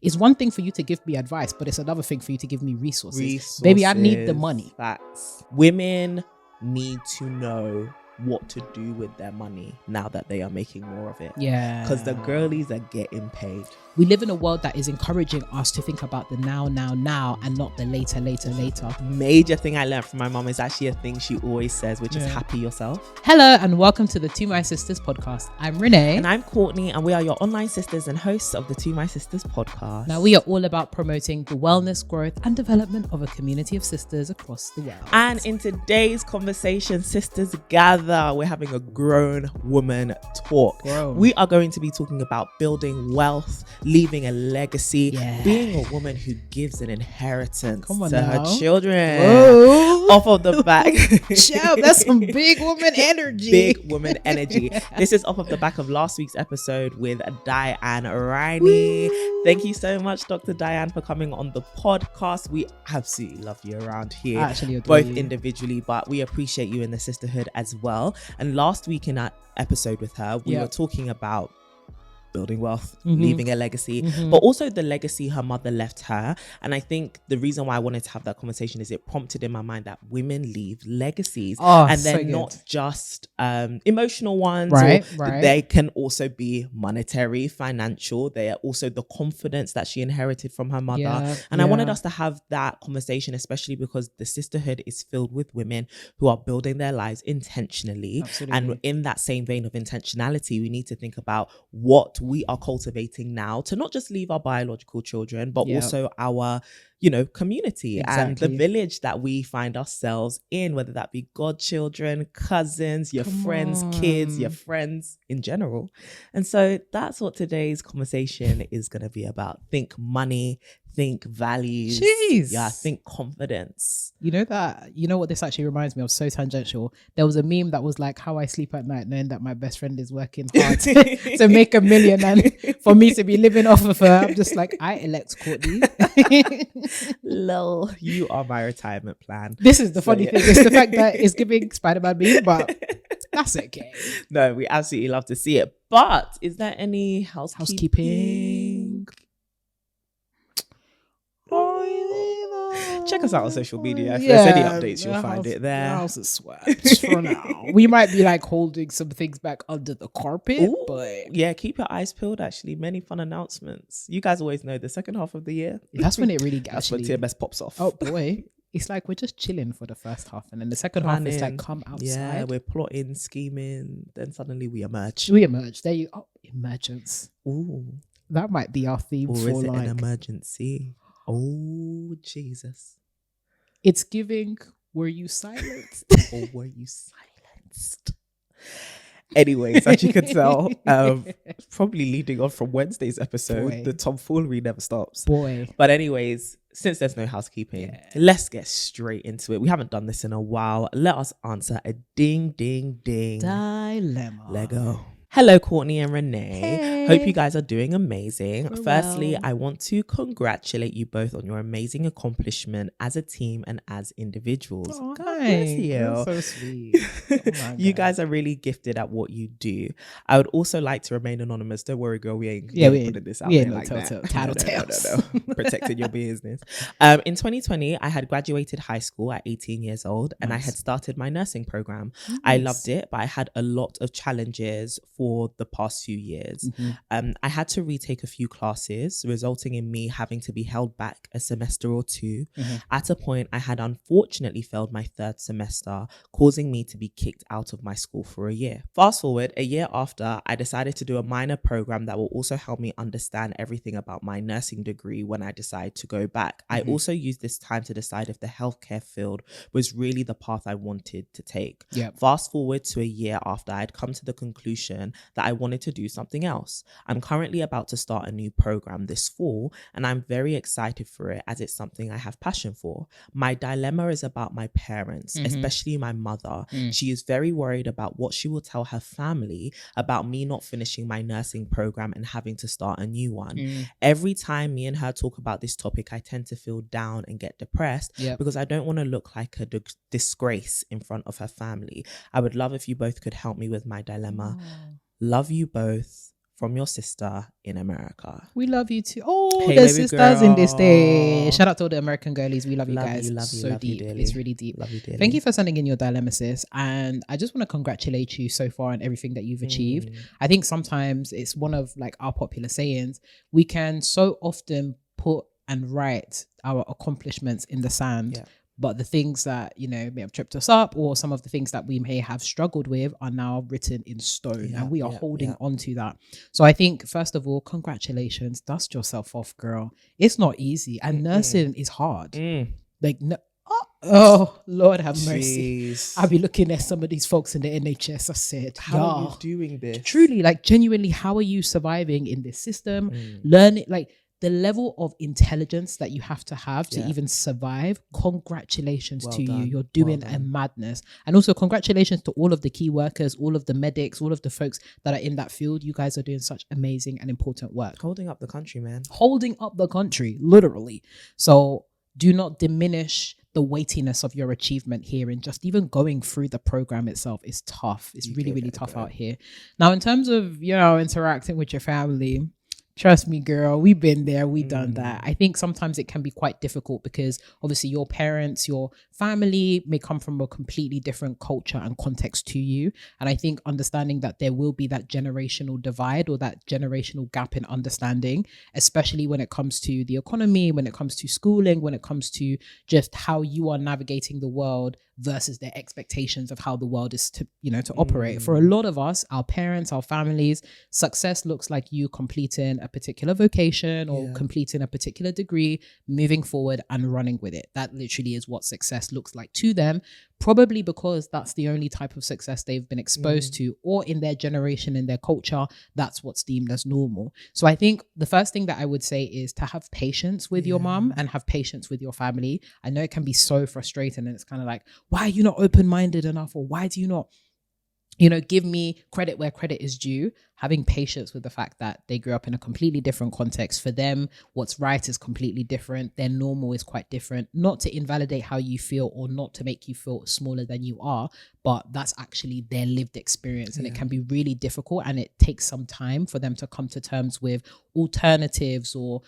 It's one thing for you to give me advice, but it's another thing for you to give me resources. Baby, I need the money. Facts. Women need to know what to do with their money now that they are making more of it. Yeah. Because the girlies are getting paid. We live in a world that is encouraging us to think about the now, and not the later. Major thing I learned from my mom is actually a thing she always says, which is happy yourself. Hello and welcome to the To My Sisters podcast. I'm Renee. And I'm Courtney, and we are your online sisters and hosts of the To My Sisters podcast. Now, we are all about promoting the wellness, growth and development of a community of sisters across the world. And in today's conversation, Sisters Gather, we're having a grown woman talk. We are going to be talking about building wealth, leaving a legacy, being a woman who gives an inheritance to her children. Whoa. Off of the back. Chef, that's some big woman energy. Big woman energy. This is off of the back of last week's episode with Diane Riney. Thank you so much, Dr. Diane, for coming on the podcast. We absolutely love you around here. I actually adore both you. Individually, but we appreciate you in the sisterhood as well. And last week in that episode with her, we were talking about building wealth, leaving a legacy, but also the legacy her mother left her. And I think the reason why I wanted to have that conversation is it prompted in my mind that women leave legacies, and they're not just emotional ones, right. They can also be monetary, financial. They are also the confidence that she inherited from her mother. I wanted us to have that conversation, especially because the sisterhood is filled with women who are building their lives intentionally. Absolutely. And in that same vein of intentionality, we need to think about what we are cultivating now to not just leave our biological children, but also our, community and the village that we find ourselves in, whether that be godchildren, cousins, your friends, kids, your friends in general. And so that's what today's conversation is going to be about. Think money, think values. Jeez. Yeah, think confidence. You know what this actually reminds me of? So tangential. There was a meme that was like, how I sleep at night knowing that my best friend is working hard to make $1 million, and for me to be living off of her, I'm just like, I elect Courtney. Lol, you are my retirement plan. This is the funny thing. It's the fact that it's giving Spider-Man meme, but that's okay. No, we absolutely love to see it. But is there any housekeeping? Check us out on social media. If there's any updates, you'll find it there. The house is swept for now. We might be like holding some things back under the carpet, but yeah, keep your eyes peeled. Actually, many fun announcements. You guys always know the second half of the year. That's when it really that's when TMS pops off. Oh boy. It's like we're just chilling for the first half, and then the second half is like come outside. Yeah, we're plotting, scheming, then suddenly we emerge. There you emergence. Ooh. That might be our theme or for is it like an emergency? Oh Jesus. It's giving, were you silenced? Or were you silenced? Anyways, as you can tell, probably leading on from Wednesday's episode, the tomfoolery never stops. But anyways, since there's no housekeeping, let's get straight into it. We haven't done this in a while. Let us answer a ding, ding, ding dilemma. Lego. Hello, Courtney and Renee. Hey. Hope you guys are doing amazing. Firstly, I want to congratulate you both on your amazing accomplishment as a team and as individuals. Oh, God bless you. That's so sweet. You guys are really gifted at what you do. I would also like to remain anonymous. Don't worry, girl. We ain't putting this out there like that. No. Protecting your business. In 2020, I had graduated high school at 18 years old, and I had started my nursing program. Nice. I loved it, but I had a lot of challenges for the past few years. I had to retake a few classes, resulting in me having to be held back a semester or two. At a point, I had unfortunately failed my third semester, causing me to be kicked out of my school for a year. Fast forward, a year after, I decided to do a minor program that will also help me understand everything about my nursing degree when I decide to go back. I also used this time to decide if the healthcare field was really the path I wanted to take. Fast forward to a year after, I'd come to the conclusion that I wanted to do something else. I'm currently about to start a new program this fall, and I'm very excited for it as it's something I have passion for. My dilemma is about my parents, especially my mother. She is very worried about what she will tell her family about me not finishing my nursing program and having to start a new one. Every time me and her talk about this topic, I tend to feel down and get depressed because I don't want to look like a disgrace in front of her family. I would love if you both could help me with my dilemma. Love you both. from your sister in America. We love you too. Oh, Hey, the baby sisters girl. in this day. Shout out to all the American girlies. We love you guys. Love So you deep. dearly. It's really deep. Love you dearly. Thank you for sending in your dilemma, sis. And I just want to congratulate you so far on everything that you've achieved. I think sometimes it's one of like our popular sayings. We can so often put and write our accomplishments in the sand. Yeah. But the things that, you know, may have tripped us up, or some of the things that we may have struggled with, are now written in stone, and we are holding on to that. So I think, first of all, congratulations. Dust yourself off, girl. It's not easy, and nursing is hard. Like, no, oh Lord have mercy. I'll be looking at some of these folks in the NHS. I said, how are you doing this? Truly, like, genuinely, how are you surviving in this system? Learning, like, the level of intelligence that you have to even survive. Congratulations to you. You're doing a madness. And also congratulations to all of the key workers, all of the medics, all of the folks that are in that field. You guys are doing such amazing and important work. Holding up the country, man. Holding up the country, literally. So do not diminish the weightiness of your achievement here, and just even going through the program itself is tough. It's really tough out here. Now, in terms of, you know, interacting with your family, trust me, girl, we've been there, we've done that. I think sometimes it can be quite difficult because obviously your parents, your family may come from a completely different culture and context to you. And I think understanding that there will be that generational divide or that generational gap in understanding, especially when it comes to the economy, when it comes to schooling, when it comes to just how you are navigating the world versus their expectations of how the world is to, you know, to operate. For a lot of us, our parents, our families, success looks like you completing a particular vocation or completing a particular degree, moving forward and running with it. That literally is what success looks like to them, probably because that's the only type of success they've been exposed to, or in their generation, in their culture, that's what's deemed as normal. So I think the first thing that I would say is to have patience with your mom and have patience with your family. I know it can be so frustrating, and it's kind of like, why are you not open-minded enough? Or why do you not, you know, give me credit where credit is due? Having patience with the fact that they grew up in a completely different context. For them, what's right is completely different. Their normal is quite different. Not to invalidate how you feel or not to make you feel smaller than you are, but that's actually their lived experience. And it can be really difficult, and it takes some time for them to come to terms with alternatives or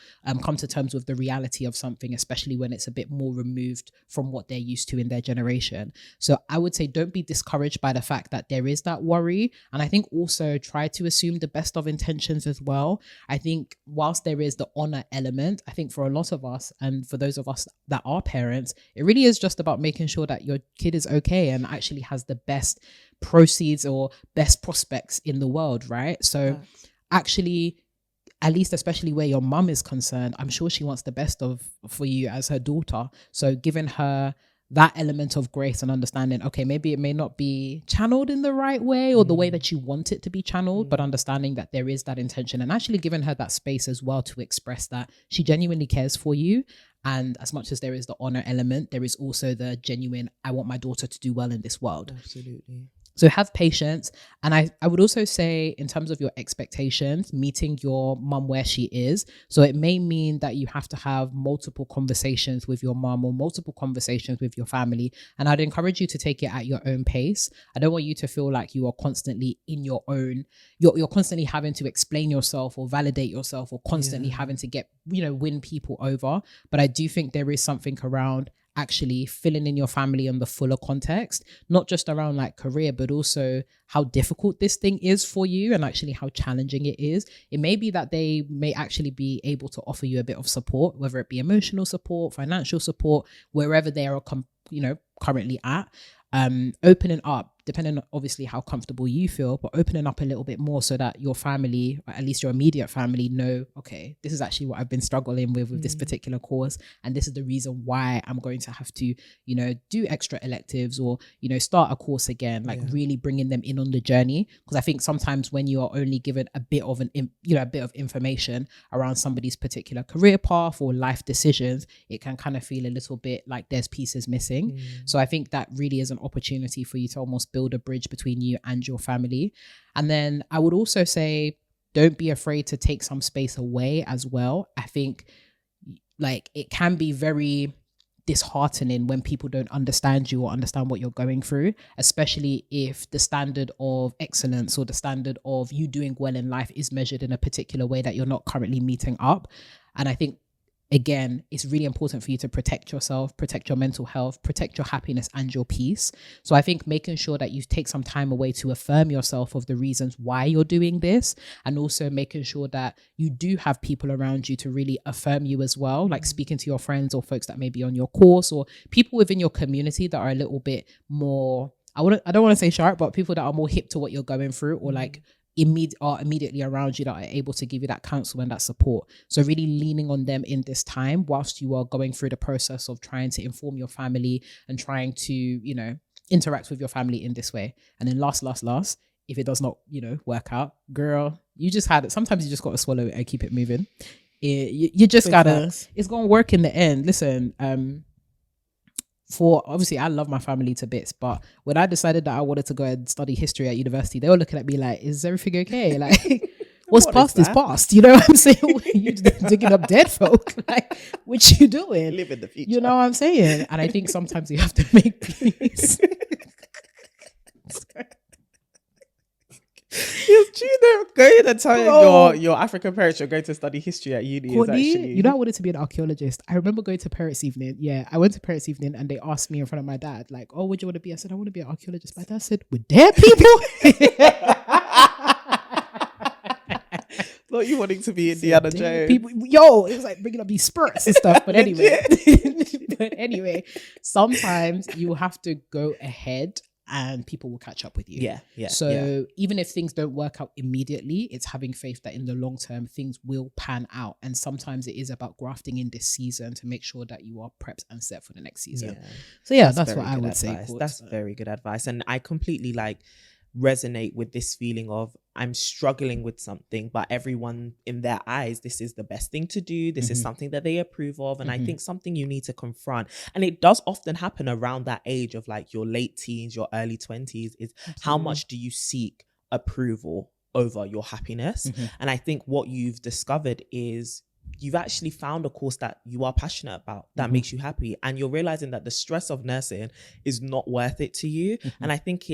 come to terms with the reality of something, especially when it's a bit more removed from what they're used to in their generation. So I would say don't be discouraged by the fact that there is that worry. And I think also try to assume the best of intentions as well. I think whilst there is the honor element, I think for a lot of us, and for those of us that are parents, it really is just about making sure that your kid is okay and actually has the best proceeds or best prospects in the world, right? So actually, at least especially where your mum is concerned, I'm sure she wants the best for you as her daughter. So giving her that element of grace and understanding, okay, maybe it may not be channeled in the right way or the way that you want it to be channeled, but understanding that there is that intention, and actually giving her that space as well to express that she genuinely cares for you. And as much as there is the honor element, there is also the genuine, I want my daughter to do well in this world. Absolutely. So have patience. And I would also say, in terms of your expectations, meeting your mum where she is. So it may mean that you have to have multiple conversations with your mum or multiple conversations with your family. And I'd encourage you to take it at your own pace. I don't want you to feel like you are constantly in your own, you're constantly having to explain yourself or validate yourself or constantly having to get, you know, win people over. But I do think there is something around actually filling in your family on the fuller context, not just around like career, but also how difficult this thing is for you and actually how challenging it is. It may be that they may actually be able to offer you a bit of support, whether it be emotional support, financial support, wherever they are, currently at. Opening up, depending on obviously how comfortable you feel, but opening up a little bit more so that your family, or at least your immediate family, know, okay, this is actually what I've been struggling with this particular course, and this is the reason why I'm going to have to, you know, do extra electives or, you know, start a course again, like really bringing them in on the journey. Because I think sometimes when you are only given a bit of a bit of information around somebody's particular career path or life decisions, it can kind of feel a little bit like there's pieces missing. So I think that really is an opportunity for you to almost build a bridge between you and your family. And then I would also say, don't be afraid to take some space away as well. I think like it can be very disheartening when people don't understand you or understand what you're going through, especially if the standard of excellence or the standard of you doing well in life is measured in a particular way that you're not currently meeting up. And I think, again, it's really important for you to protect yourself, protect your mental health, protect your happiness and your peace. So I think making sure that you take some time away to affirm yourself of the reasons why you're doing this, and also making sure that you do have people around you to really affirm you as well, like speaking to your friends or folks that may be on your course, or people within your community that are a little bit more, I don't want to say sharp, but people that are more hip to what you're going through, or like immediately around you that are able to give you that counsel and that support. So really leaning on them in this time whilst you are going through the process of trying to inform your family and trying to, you know, interact with your family in this way. And then last, if it does not, you know, work out, girl, you just had it. Sometimes you just got to swallow it and keep it moving. You just gotta, it's gonna work in the end. Listen, for obviously I love my family to bits, but when I decided that I wanted to go and study history at university, they were looking at me like, is everything okay? Like, what's past is past, you know what I'm saying? You digging up dead folk, like, what you doing? Live in the future, you know what I'm saying? And I think sometimes you have to make peace. Do you know, going and telling your African parents you're going to study history at uni is actually... You know, I wanted to be an archaeologist. I remember going to parents' evening. Yeah, I went to parents' evening and they asked me in front of my dad, like, oh, what do you want to be? I said, I want to be an archaeologist. My dad said, with dead people? Not you wanting to be Indiana Jones. People, yo, it was like bringing up these spirits and stuff. But anyway, sometimes you have to go ahead and people will catch up with you. Yeah. So even if things don't work out immediately, it's having faith that in the long term, things will pan out. And sometimes it is about grafting in this season to make sure that you are prepped and set for the next season. Yeah. So that's what I would say. That's very good advice. And I completely resonate with this feeling of I'm struggling with something, but everyone in their eyes, this is the best thing to do. This is something that they approve of. And I think something you need to confront. And it does often happen around that age of like your late teens, your early 20s, is how much do you seek approval over your happiness? And I think what you've discovered is you've actually found a course that you are passionate about, that makes you happy. And you're realizing that the stress of nursing is not worth it to you. And I think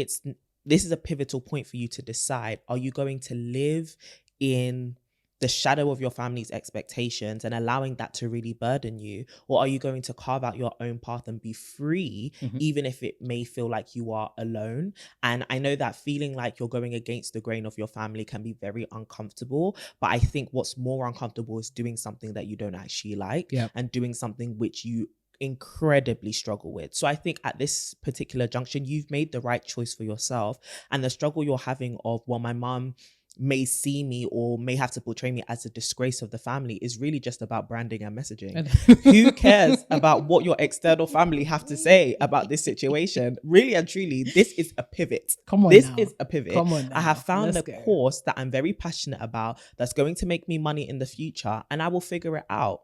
this is a pivotal point for you to decide. Are you going to live in the shadow of your family's expectations and allowing that to really burden you? Or are you going to carve out your own path and be free, even if it may feel like you are alone? And I know that feeling like you're going against the grain of your family can be very uncomfortable. But I think what's more uncomfortable is doing something that you don't actually like and doing something which you incredibly struggle with. So I think at this particular junction, you've made the right choice for yourself. And the struggle you're having of, well, my mum may see me or may have to portray me as a disgrace of the family is really just about branding and messaging. Who cares about what your external family have to say about this situation? Really and truly, this is a pivot. This is a pivot. I have found a course that I'm very passionate about that's going to make me money in the future, and I will figure it out.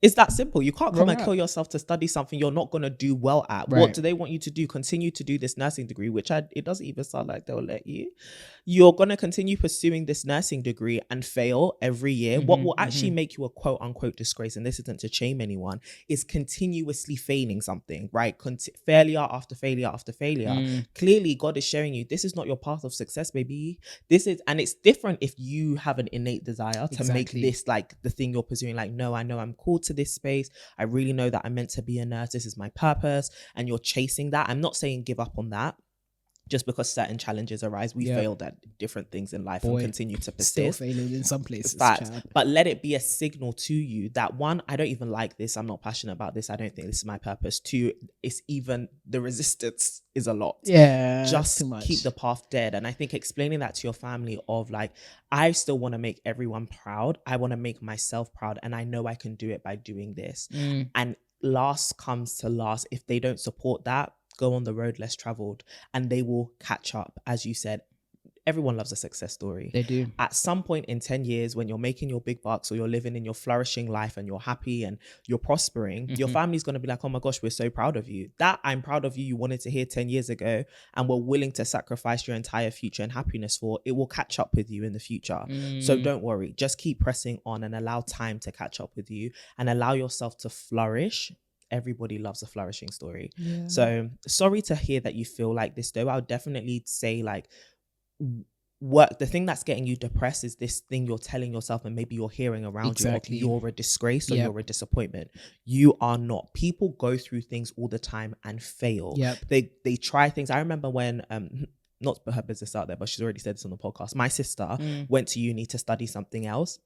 It's that simple. You can't come and kill yourself to study something you're not going to do well at. Right. What do they want you to do? Continue to do this nursing degree, which it doesn't even sound like they'll let you. You're going to continue pursuing this nursing degree and fail every year. What will actually make you a quote unquote disgrace, and this isn't to shame anyone, is continuously failing something, right? Failure after failure after failure. Clearly, God is showing you this is not your path of success, baby. And it's different if you have an innate desire to make this like the thing you're pursuing. Like, no, I know I'm called to this space. I really know that I'm meant to be a nurse. This is my purpose. And you're chasing that. I'm not saying give up on that. Just because certain challenges arise, we failed at different things in life and continue to persist. Still failing in some places. But let it be a signal to you that, one, I don't even like this. I'm not passionate about this. I don't think this is my purpose. Two, it's even the resistance is a lot. Yeah. Just keep the path dead. And I think explaining that to your family of like, I still want to make everyone proud. I want to make myself proud. And I know I can do it by doing this. And last comes to last, if they don't support that, go on the road less traveled and they will catch up. As you said, everyone loves a success story. They do. At some point in 10 years, when you're making your big bucks or you're living in your flourishing life and you're happy and you're prospering, your family's going to be like, oh my gosh, we're so proud of you. That I'm proud of you, you wanted to hear 10 years ago and were willing to sacrifice your entire future and happiness for, it will catch up with you in the future. So don't worry, just keep pressing on and allow time to catch up with you and allow yourself to flourish everybody loves a flourishing story. Yeah. So sorry to hear that you feel like this, though. I would definitely say, like, what the thing that's getting you depressed is this thing you're telling yourself and maybe you're hearing around you of you're a disgrace or you're a disappointment. You are not. People go through things all the time and fail. They try things. I remember when not to put her business out there, but she's already said this on the podcast, my sister went to uni to study something else,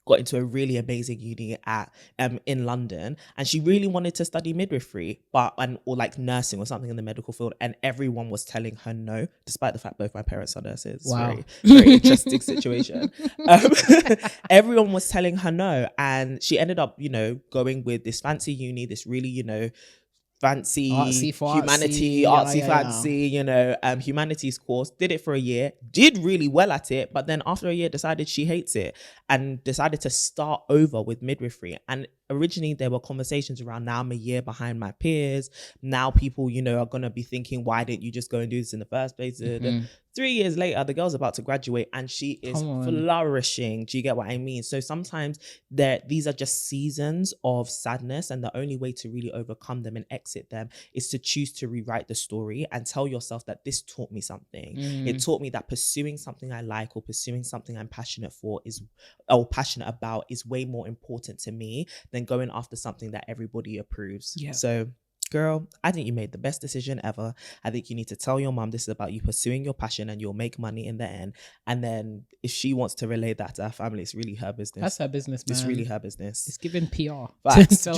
got into a really amazing uni at in London, and she really wanted to study midwifery or like nursing or something in the medical field, and everyone was telling her no, despite the fact both my parents are nurses. Wow. Very interesting situation. Everyone was telling her no, and she ended up, you know, going with this fancy uni, this really, you know, fancy humanity, artsy fancy, you know, humanities course. Did it for a year, did really well at it, but then after a year decided she hates it and decided to start over with midwifery. And originally there were conversations around, now I'm a year behind my peers, now people, you know, are gonna be thinking, why didn't you just go and do this in the first place? 3 years later, the girl's about to graduate and she is flourishing. Do you get what I mean? So sometimes these are just seasons of sadness, and the only way to really overcome them and exit them is to choose to rewrite the story and tell yourself that this taught me something. It taught me that pursuing something I like or pursuing something I'm passionate about is way more important to me than going after something that everybody approves. So girl, I think you made the best decision ever. I think you need to tell your mom this is about you pursuing your passion and you'll make money in the end. And then if she wants to relay that to her family, it's really her business. That's her business, man. It's really her business. It's giving PR. Do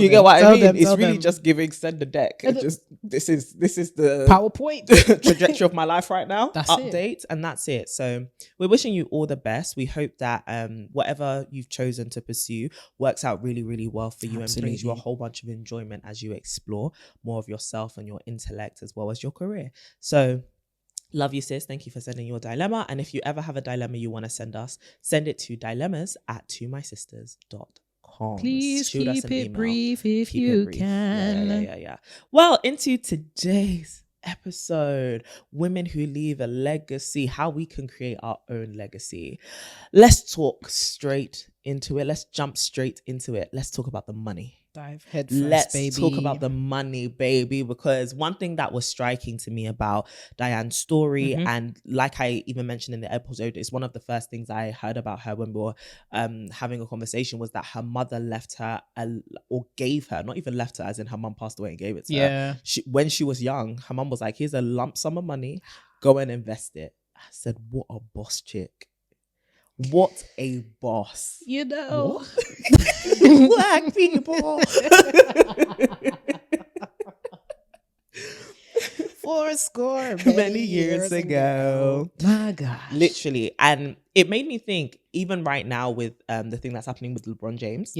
you get what I mean? It's really just giving, send the deck. Just this is the PowerPoint trajectory of my life right now. That's update, and that's it. So we're wishing you all the best. We hope that whatever you've chosen to pursue works out really, really well for you. Absolutely. And brings you a whole bunch of enjoyment as you explore more of yourself and your intellect as well as your career. So love you, sis. Thank you for sending your dilemma. And if you ever have a dilemma you want to send us, send it to dilemmas@tomysisters.com. Please keep it brief if you can. Yeah. Well, into today's episode, women who leave a legacy, how we can create our own legacy. Let's talk straight into it. Let's jump straight into it. Let's talk about the money. Dive head first, Let's baby. talk about the money, baby, because one thing that was striking to me about Diane's story, and like I even mentioned in the episode, is one of the first things I heard about her when we were having a conversation, was that her mother left her or gave her, not even left her as in her mum passed away and gave it to her. When she was young, her mum was like, here's a lump sum of money, go and invest it. I said, what a boss chick. What a boss. You know. Black people. Fourscore many years ago. My gosh. Literally. And it made me think, even right now with the thing that's happening with LeBron James.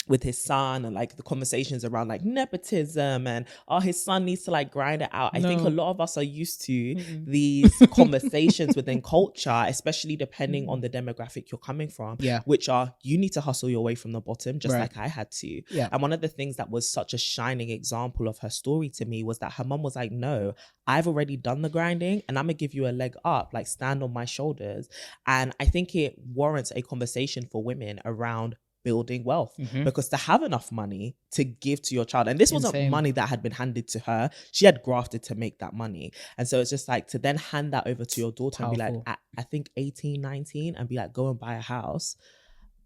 With his son, and like the conversations around like nepotism and his son needs to like grind it out. I think a lot of us are used to these conversations within culture, especially depending on the demographic you're coming from, which are, you need to hustle your way from the bottom, just like I had to. And one of the things that was such a shining example of her story to me was that her mum was like, no, I've already done the grinding and I'm gonna give you a leg up, like stand on my shoulders. And I think it warrants a conversation for women around building wealth, because to have enough money to give to your child, and this wasn't money that had been handed to her, she had grafted to make that money. And so it's just like, to then hand that over to your daughter and be like, I think 18, 19, and be like, go and buy a house.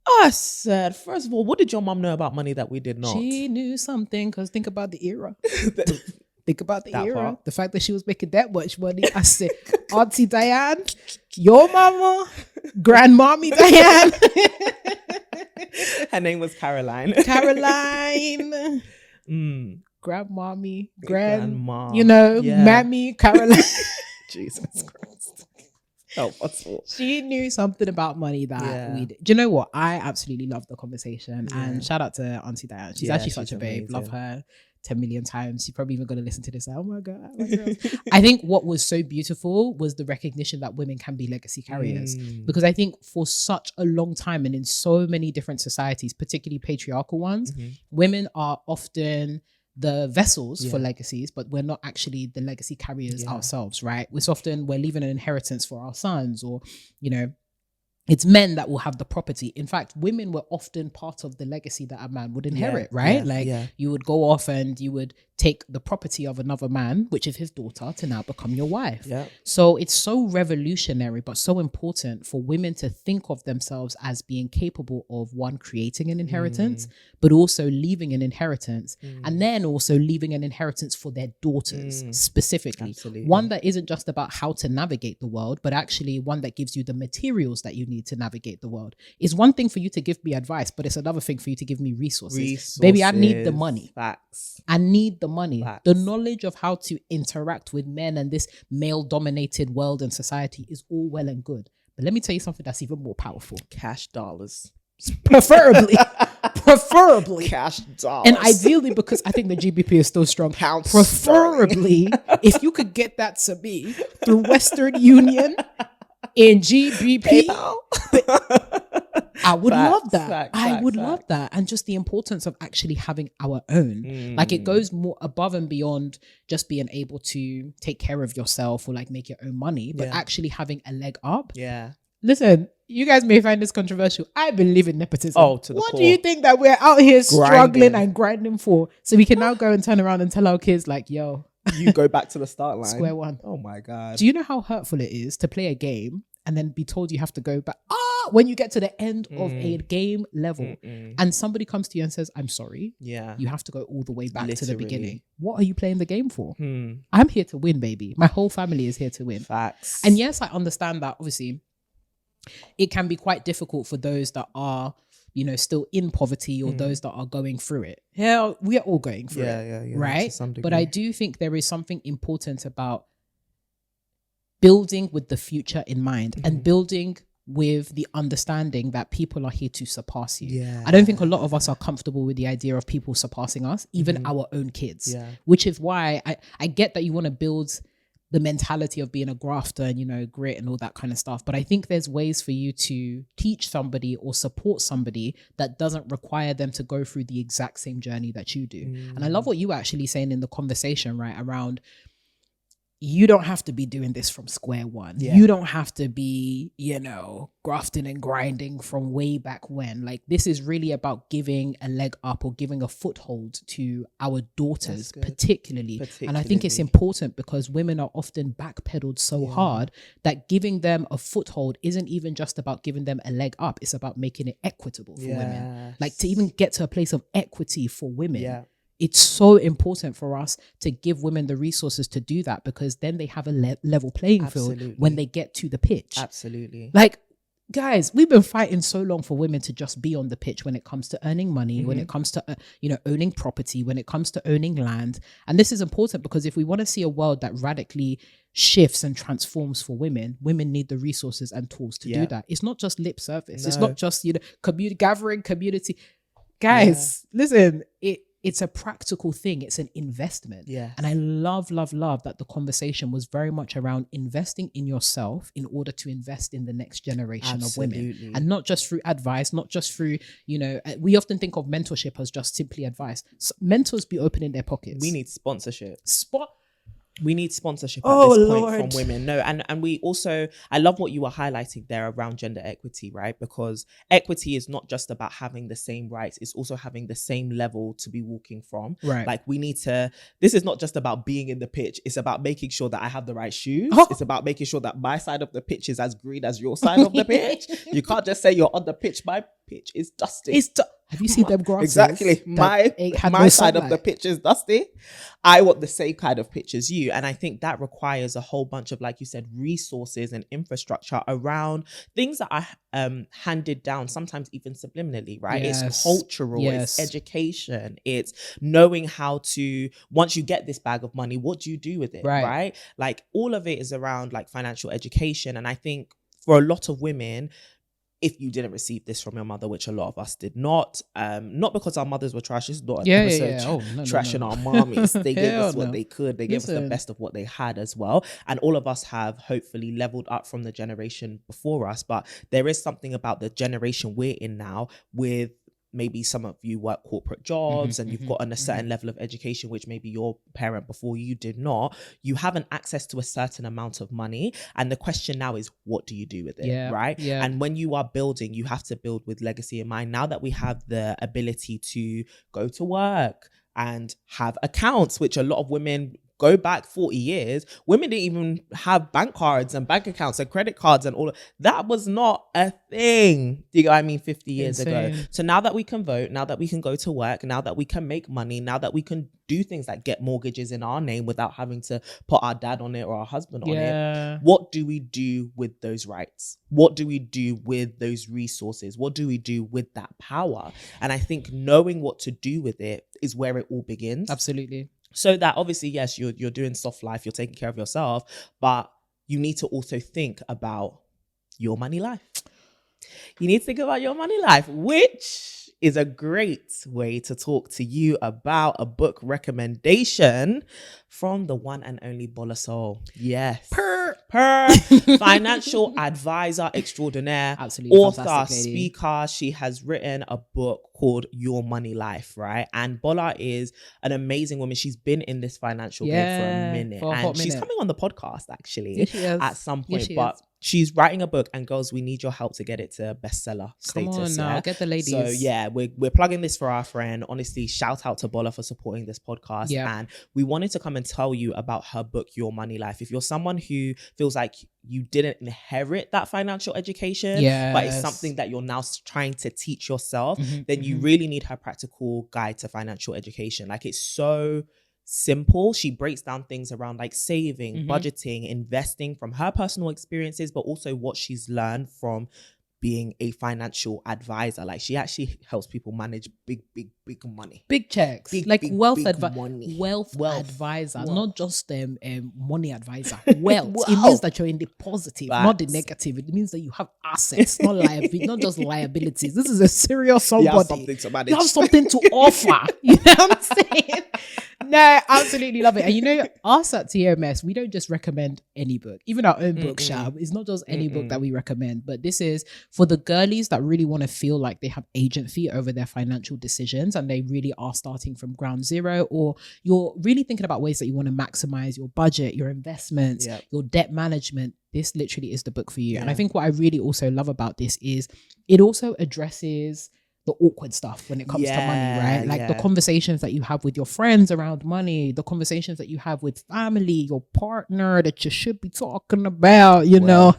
I said, first of all, what did your mom know about money that we did not? She knew something, because think about the era. Think about the era. Part. The fact that she was making that much money. I said, Auntie Diane, your mama, Grandmommy Diane. Her name was Caroline. Grandmommy, Grandma, you know, Mammy, Caroline. Jesus Christ. Help us all. She knew something about money that we did. Do you know what? I absolutely love the conversation. And shout out to Auntie Diane. She's actually such a babe. Amazing. Love her 10 million times. She's probably even going to listen to this. Oh my God. I think what was so beautiful was the recognition that women can be legacy carriers. Because I think for such a long time, and in so many different societies, particularly patriarchal ones, women are often the vessels for legacies, but we're not actually the legacy carriers ourselves, right? We're leaving an inheritance for our sons, or, you know, it's men that will have the property. In fact, women were often part of the legacy that a man would inherit, right? You would go off and you would take the property of another man, which is his daughter, to now become your wife. Yeah. So it's so revolutionary, but so important for women to think of themselves as being capable of, one, creating an inheritance, but also leaving an inheritance, and then also leaving an inheritance for their daughters specifically. Absolutely. One that isn't just about how to navigate the world, but actually one that gives you the materials that you need to navigate the world. It's one thing for you to give me advice, but it's another thing for you to give me resources. Baby, I need the money. Facts. I need the money. Facts. The knowledge of how to interact with men and this male-dominated world and society is all well and good. But let me tell you something that's even more powerful. Cash dollars. Preferably. Cash dollars. And ideally, because I think the GBP is still strong. Pounds. Preferably, if you could get that to me through Western Union in GBP, I would love that. I would love that. And just the importance of actually having our own. Like, it goes more above and beyond just being able to take care of yourself or like make your own money, but actually having a leg up. Yeah. Listen, you guys may find this controversial. I believe in nepotism. Oh, to the what core. do you think that we're out here struggling and grinding for? So we can now go and turn around and tell our kids like, yo, you go back to the start line. Square one. Oh my God. Do you know how hurtful it is to play a game and then be told you have to go back? When you get to the end of a game level and somebody comes to you and says, I'm sorry. Yeah. You have to go all the way back to the Literally. beginning. What are you playing the game for? I'm here to win, baby. My whole family is here to win. Facts. And yes, I understand that obviously it can be quite difficult for those that are, you know, still in poverty or those that are going through it. Hell, we are all going through it, right? To some degree. But I do think there is something important about building with the future in mind and building with the understanding that people are here to surpass you. Yeah. I don't think a lot of us are comfortable with the idea of people surpassing us, even our own kids, which is why I get that you want to build the mentality of being a grafter and, you know, grit and all that kind of stuff. But I think there's ways for you to teach somebody or support somebody that doesn't require them to go through the exact same journey that you do. And I love what you were actually saying in the conversation, right? Around, you don't have to be doing this from square one. Yeah. You don't have to be, you know, grafting and grinding from way back when. Like, this is really about giving a leg up or giving a foothold to our daughters, particularly. And I think it's important because women are often backpedaled so hard that giving them a foothold isn't even just about giving them a leg up. It's about making it equitable for women. Like, to even get to a place of equity for women. Yeah. It's so important for us to give women the resources to do that, because then they have a level playing field when they get to the pitch. Absolutely. Like, guys, we've been fighting so long for women to just be on the pitch when it comes to earning money, when it comes to, you know, owning property, when it comes to owning land. And this is important because if we want to see a world that radically shifts and transforms for women, women need the resources and tools to do that. It's not just lip service. No. It's not just, you know, gathering community. Guys, listen, it's a practical thing. It's an investment. Yeah. And I love that the conversation was very much around investing in yourself in order to invest in the next generation of women. And not just through advice, not just through, you know, we often think of mentorship as just simply advice. So mentors be opening their pockets. We need sponsorship. We need sponsorship at this point from women. No, and we also, I love what you were highlighting there around gender equity, right? Because equity is not just about having the same rights, it's also having the same level to be walking from. Right. Like, we need to, this is not just about being in the pitch, it's about making sure that I have the right shoes. It's about making sure that my side of the pitch is as green as your side of the pitch. You can't just say you're on the pitch, my pitch is dusty. Have you seen them grasses? Exactly. My side of the pitch is dusty. I want the same kind of pitch as you. And I think that requires a whole bunch of, like you said, resources and infrastructure around things that are handed down, sometimes even subliminally, right? Yes. It's cultural, it's education, it's knowing how to, once you get this bag of money, what do you do with it, right? Like, all of it is around like financial education. And I think for a lot of women, if you didn't receive this from your mother, which a lot of us did not because our mothers were trash. This is not an episode trashing our mommies. They gave us what they could. They gave us the best of what they had as well. And all of us have hopefully leveled up from the generation before us. But there is something about the generation we're in now with maybe some of you work corporate jobs and you've gotten a certain level of education, which maybe your parent before you did not, you have an access to a certain amount of money. And the question now is, what do you do with it? Right? Yeah. And when you are building, you have to build with legacy in mind. Now that we have the ability to go to work and have accounts, which a lot of women go back 40 years, women didn't even have bank cards and bank accounts and credit cards and all of that. Was not a thing. Do you know what I mean? 50 years ago. So now that we can vote, now that we can go to work, now that we can make money, now that we can do things like get mortgages in our name without having to put our dad on it or our husband on it, what do we do with those rights? What do we do with those resources? What do we do with that power? And I think knowing what to do with it is where it all begins. Absolutely. So that obviously, yes, you're doing soft life, you're taking care of yourself, but you need to also think about your money life. You need to think about your money life, which is a great way to talk to you about a book recommendation from the one and only Bola Soul. Yes. Per financial advisor extraordinaire, absolutely author, speaker. She has written a book called Your Money Life, right? And Bola is an amazing woman. She's been in this financial game for a minute. And she's coming on the podcast actually at some point. She's writing a book, and girls, we need your help to get it to bestseller status. Come on now, get the ladies. So yeah, we're plugging this for our friend. Honestly, shout out to Bola for supporting this podcast. Yeah. And we wanted to come and tell you about her book, Your Money Life. If you're someone who feels like you didn't inherit that financial education, but it's something that you're now trying to teach yourself, then you really need her practical guide to financial education. Like, it's so simple. She breaks down things around like saving, budgeting, investing from her personal experiences, but also what she's learned from being a financial advisor. Like, she actually helps people manage big money, big checks, like wealth advisor, not just money advisor. Wealth. It means that you're in the positive, not the negative. It means that you have assets, not liability, not just liabilities. This is a serious somebody. You have something to manage. You have something to offer. You know what I'm saying? No, absolutely love it. And you know, us at TMS, we don't just recommend any book, even our own book, Shab. It's not just any book that we recommend, but this is for the girlies that really want to feel like they have agency over their financial decisions and they really are starting from ground zero, or you're really thinking about ways that you want to maximize your budget, your investments, your debt management. This literally is the book for you. And I think what I really also love about this is it also addresses the awkward stuff when it comes to money, right? Like the conversations that you have with your friends around money, the conversations that you have with family, your partner that you should be talking about, you know,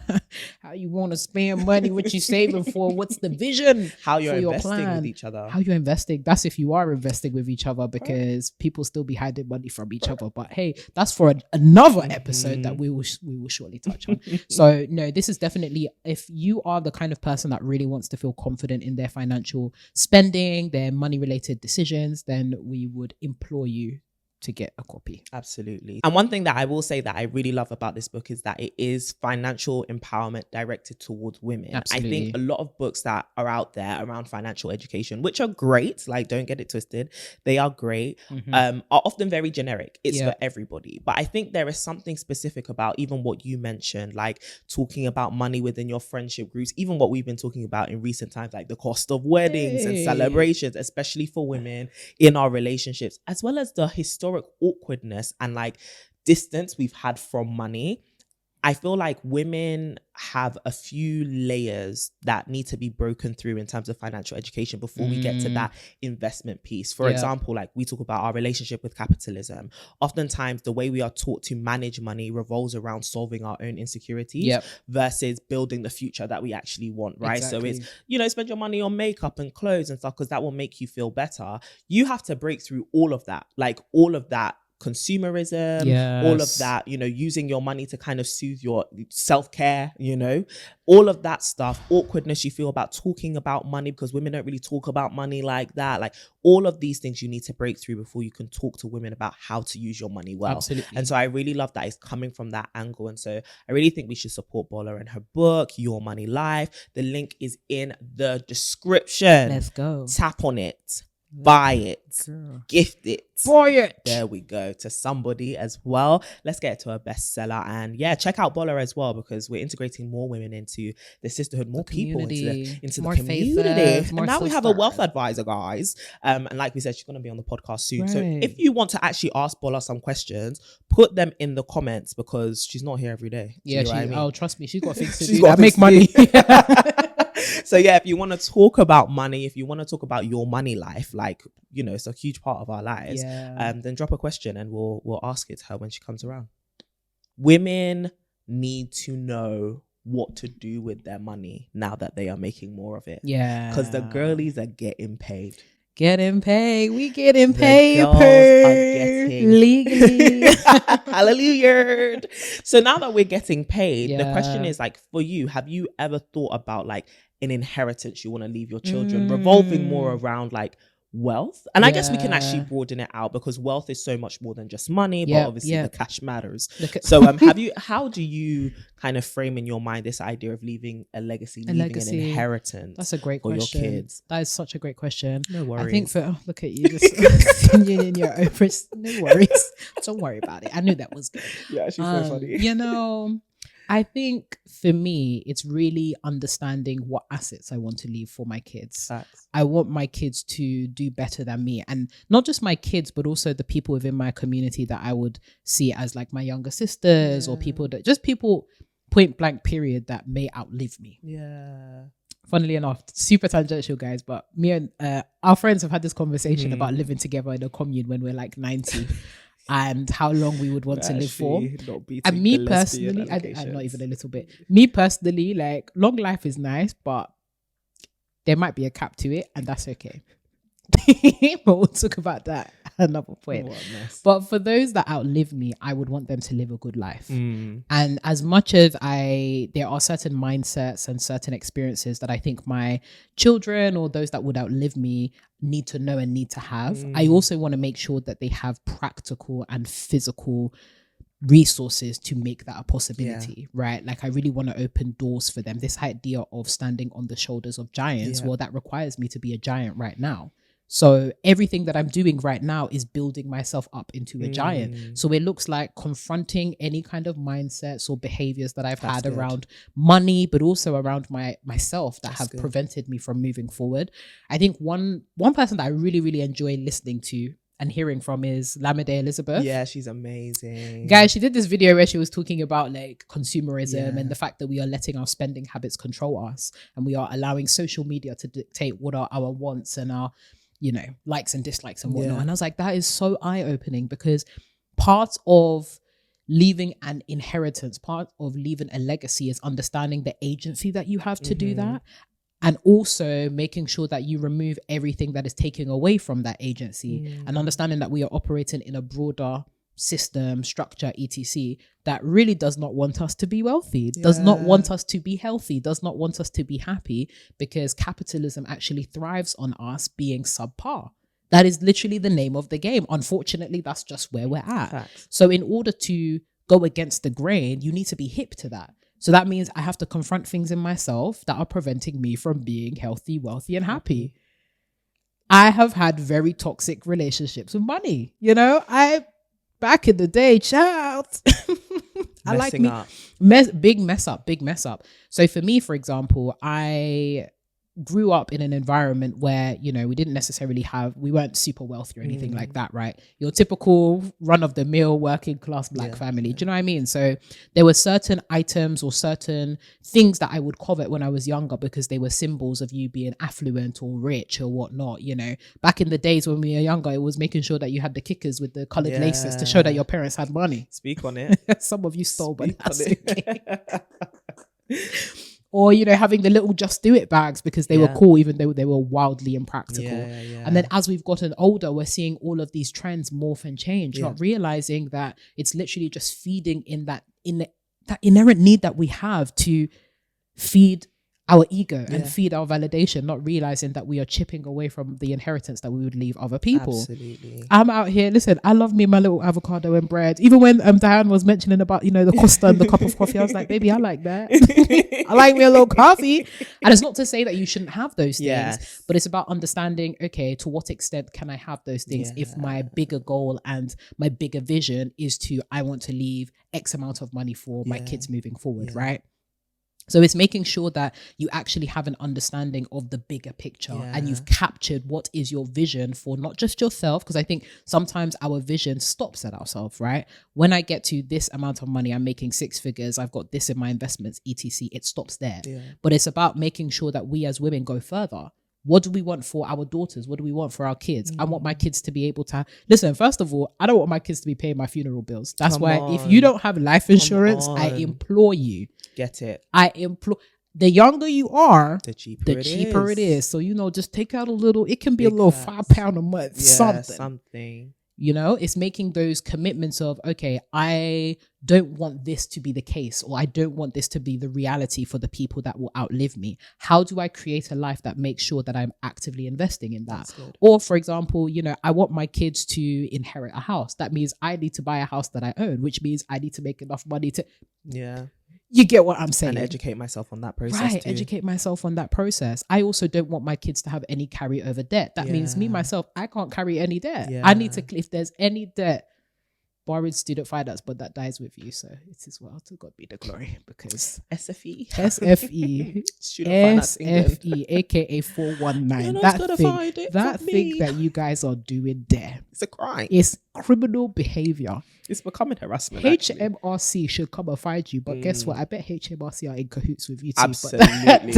how you want to spend money, what you're saving for, what's the vision, how you're investing with each other, how you're investing. That's if you are investing with each other, because people still be hiding money from each other. But hey, that's for another episode that we will shortly touch on. So no, this is definitely, if you are the kind of person that really wants to feel confident in their financial spending, their money related decisions, then we would implore you to get a copy. Absolutely. And one thing that I will say that I really love about this book is that it is financial empowerment directed towards women. Absolutely. I think a lot of books that are out there around financial education, which are great, like, don't get it twisted, they are great, are often very generic. It's for everybody. But I think there is something specific about even what you mentioned, like talking about money within your friendship groups, even what we've been talking about in recent times, like the cost of weddings and celebrations, especially for women in our relationships, as well as the historic awkwardness and like distance we've had from money. I feel like women have a few layers that need to be broken through in terms of financial education before we get to that investment piece. For example, like we talk about our relationship with capitalism. Oftentimes, the way we are taught to manage money revolves around solving our own insecurities versus building the future that we actually want, right? Exactly. So it's, you know, spend your money on makeup and clothes and stuff because that will make you feel better. You have to break through all of that, like all of that consumerism, all of that, you know, using your money to kind of soothe your self-care, you know, all of that stuff, awkwardness you feel about talking about money because women don't really talk about money like that. Like all of these things you need to break through before you can talk to women about how to use your money well. Absolutely. And so I really love that it's coming from that angle. And so I really think we should support Bola and her book, Your Money Life. The link is in the description. Let's go. Tap on it. buy it, gift it, buy it. There we go, to somebody as well. Let's get to a bestseller, and check out Bola as well, because we're integrating more women into the sisterhood, more people into the community. And now we have a wealth advisor, guys. And like we said, she's going to be on the podcast soon. Right. So if you want to actually ask Bola some questions, put them in the comments, because she's not here every day. Trust me, she's got things to do. I make money. So if you want to talk about money, if you want to talk about your money life, like, it's a huge part of our lives, then drop a question and we'll ask it to her when she comes around. Women need to know what to do with their money now that they are making more of it. Yeah. Because the girlies are getting paid. We getting paid. The girls are getting legally. Hallelujah. So now that we're getting paid, the question is, like, for you, have you ever thought about like an inheritance you want to leave your children, revolving more around like wealth? And I guess we can actually broaden it out, because wealth is so much more than just money, but obviously the cash matters. So how do you kind of frame in your mind this idea of leaving a legacy, an inheritance? That's a great question. For your kids. That is such a great question. No worries. I think look at you, just in your own. No worries. Don't worry about it. I knew that was good. Yeah, she's so funny. I think for me, it's really understanding what assets I want to leave for my kids. Facts. I want my kids to do better than me, and not just my kids, but also the people within my community that I would see as like my younger sisters, or people point blank period, that may outlive me. Yeah. Funnily enough, super tangential, guys, but me and our friends have had this conversation about living together in a commune when we're like 90. And how long we would want to live for. And me personally, I'm not even a little bit. Me personally, like, long life is nice, but there might be a cap to it, and that's okay. But we'll talk about that at another point. But for those that outlive me, I would want them to live a good life. And as much as there are certain mindsets and certain experiences that I think my children or those that would outlive me need to know and need to have, I also want to make sure that they have practical and physical resources to make that a possibility, right? Like, I really want to open doors for them. This idea of standing on the shoulders of giants, well, that requires me to be a giant right now. So everything that I'm doing right now is building myself up into a giant. So it looks like confronting any kind of mindsets or behaviors that I've had around money, but also around myself that have prevented me from moving forward. I think one person that I really, really enjoy listening to and hearing from is Lamide Elizabeth. Yeah, she's amazing. Guys, she did this video where she was talking about like consumerism and the fact that we are letting our spending habits control us, and we are allowing social media to dictate what are our wants and our likes and dislikes and whatnot. And I was like, that is so eye-opening, because part of leaving an inheritance, part of leaving a legacy is understanding the agency that you have to do that, and also making sure that you remove everything that is taking away from that agency, and understanding that we are operating in a broader system, structure, etc., that really does not want us to be wealthy, does not want us to be healthy, does not want us to be happy, because capitalism actually thrives on us being subpar. That is literally the name of the game. Unfortunately, that's just where we're at. Facts. So in order to go against the grain, you need to be hip to that. So that means I have to confront things in myself that are preventing me from being healthy, wealthy, and happy. I have had very toxic relationships with money. Back in the day, child. I like me. Big mess up. So for me, for example, I grew up in an environment where, we didn't necessarily we weren't super wealthy or anything like that, right? Your typical run-of-the-mill working class black family. Do you know what I mean? So there were certain items or certain things that I would covet when I was younger, because they were symbols of you being affluent or rich or whatnot. Back in the days when we were younger, it was making sure that you had the kickers with the colored laces to show that your parents had money. Speak on it. Some of you stole, but that's okay. Or, having the little Just Do It bags because they were cool, even though they were wildly impractical. And then as we've gotten older, we're seeing all of these trends morph and change, not realizing that it's literally just feeding in that inherent need that we have to feed our ego and feed our validation, not realizing that we are chipping away from the inheritance that we would leave other people. Absolutely. I'm out here, listen, I love me my little avocado and bread. Even when Diane was mentioning about, you know, the Costa and the cup of coffee, I was like, baby, I like that. I like me a little coffee. And it's not to say that you shouldn't have those things, but it's about understanding, okay, to what extent can I have those things if my bigger goal and my bigger vision is to, I want to leave X amount of money for my kids moving forward, right? So it's making sure that you actually have an understanding of the bigger picture and you've captured what is your vision for not just yourself, because I think sometimes our vision stops at ourselves, right? When I get to this amount of money, I'm making 6 figures, I've got this in my investments, etc. It stops there. But it's about making sure that we as women go further. What do we want for our daughters? What do we want for our kids? I want my kids to be able to listen, first of all, I don't want my kids to be paying my funeral bills. That's why if you don't have life insurance, I implore you. Get it. I implore. The younger you are, the cheaper it is. So, you know, just take out a little, it can be a little £5 a month, something. You know, it's making those commitments of, okay, I don't want this to be the case, or I don't want this to be the reality for the people that will outlive me. How do I create a life that makes sure that I'm actively investing in that? Or, for example, you know, I want my kids to inherit a house. That means I need to buy a house that I own, which means I need to make enough money to... You get what I'm saying? And educate myself on that process too. Educate myself on that process. I also don't want my kids to have any carryover debt. That means me, myself, I can't carry any debt. I need to, if there's any debt, borrowed student finance, but that dies with you. So it is well, to God be the glory, because SFE, aka 419. That thing that you guys are doing there, it's a crime. It's criminal behavior. It's becoming harassment. HMRC should come and find you, but guess what? I bet HMRC are in cahoots with you too. Absolutely.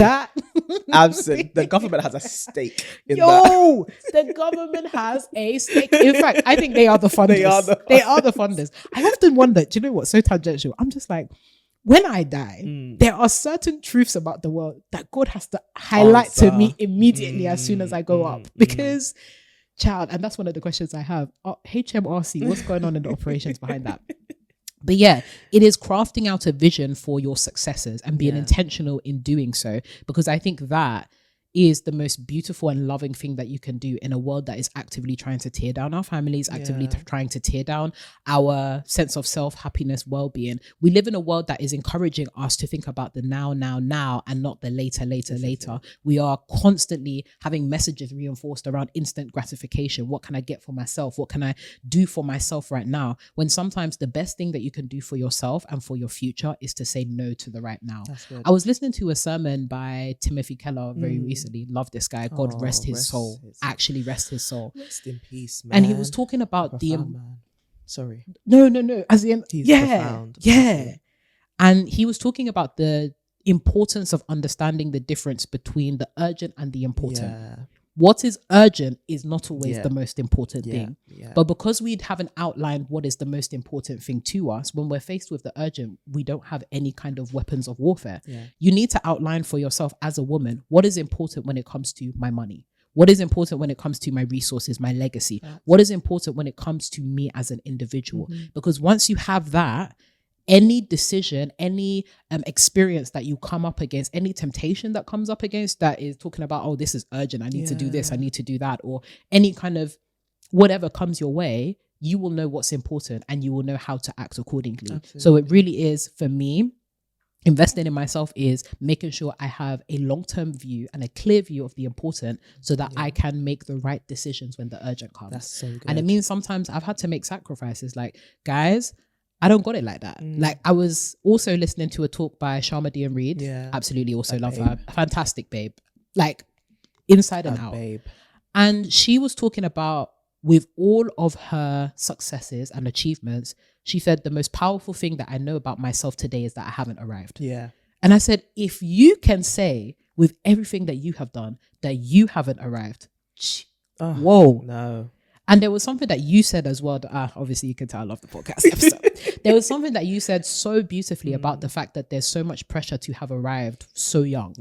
Absolutely. The government has a stake in that. The government has a stake. In fact, I think they are the funders. They are the funders. I often wonder, do you know what? So tangential. I'm just like, when I die, there are certain truths about the world that God has to highlight to me immediately as soon as I go up. Because... child, and that's one of the questions I have. HMRC, what's going on in the operations behind that? But yeah, it is crafting out a vision for your successors and being intentional in doing so, because I think that is the most beautiful and loving thing that you can do in a world that is actively trying to tear down our families, actively trying to tear down our sense of self, happiness, well-being. We live in a world that is encouraging us to think about the now, and not the later. We are constantly having messages reinforced around instant gratification. What can I get for myself? What can I do for myself right now? When sometimes the best thing that you can do for yourself and for your future is to say no to the right now. I was listening to a sermon by Timothy Keller very recently. Love this guy. God rest his soul. Actually rest his soul. Rest in peace, man. And he was talking about Sorry. No. As in, he's profound. And he was talking about the importance of understanding the difference between the urgent and the important. What is urgent is not always the most important thing. But because we haven't outlined what is the most important thing to us, when we're faced with the urgent, we don't have any kind of weapons of warfare. You need to outline for yourself as a woman, what is important when it comes to my money? What is important when it comes to my resources, my legacy? What is important when it comes to me as an individual? Because once you have that, any decision, any experience that you come up against, any temptation that comes up against that is talking about, oh, this is urgent, I need to do this, I need to do that, or any kind of whatever comes your way, you will know what's important and you will know how to act accordingly. So it really is, for me, investing in myself is making sure I have a long-term view and a clear view of the important, so that I can make the right decisions when the urgent comes. That's so good. And it means sometimes I've had to make sacrifices. Like, guys, I don't got it like that. Like, I was also listening to a talk by Sharma Dean Reed. Absolutely, also love her. Fantastic babe. Like, inside and out. Babe. And she was talking about, with all of her successes and achievements, she said, the most powerful thing that I know about myself today is that I haven't arrived. And I said, if you can say with everything that you have done that you haven't arrived, whoa. No. And there was something that you said as well, that, obviously you can tell I love the podcast episode. There was something that you said so beautifully about the fact that there's so much pressure to have arrived so young.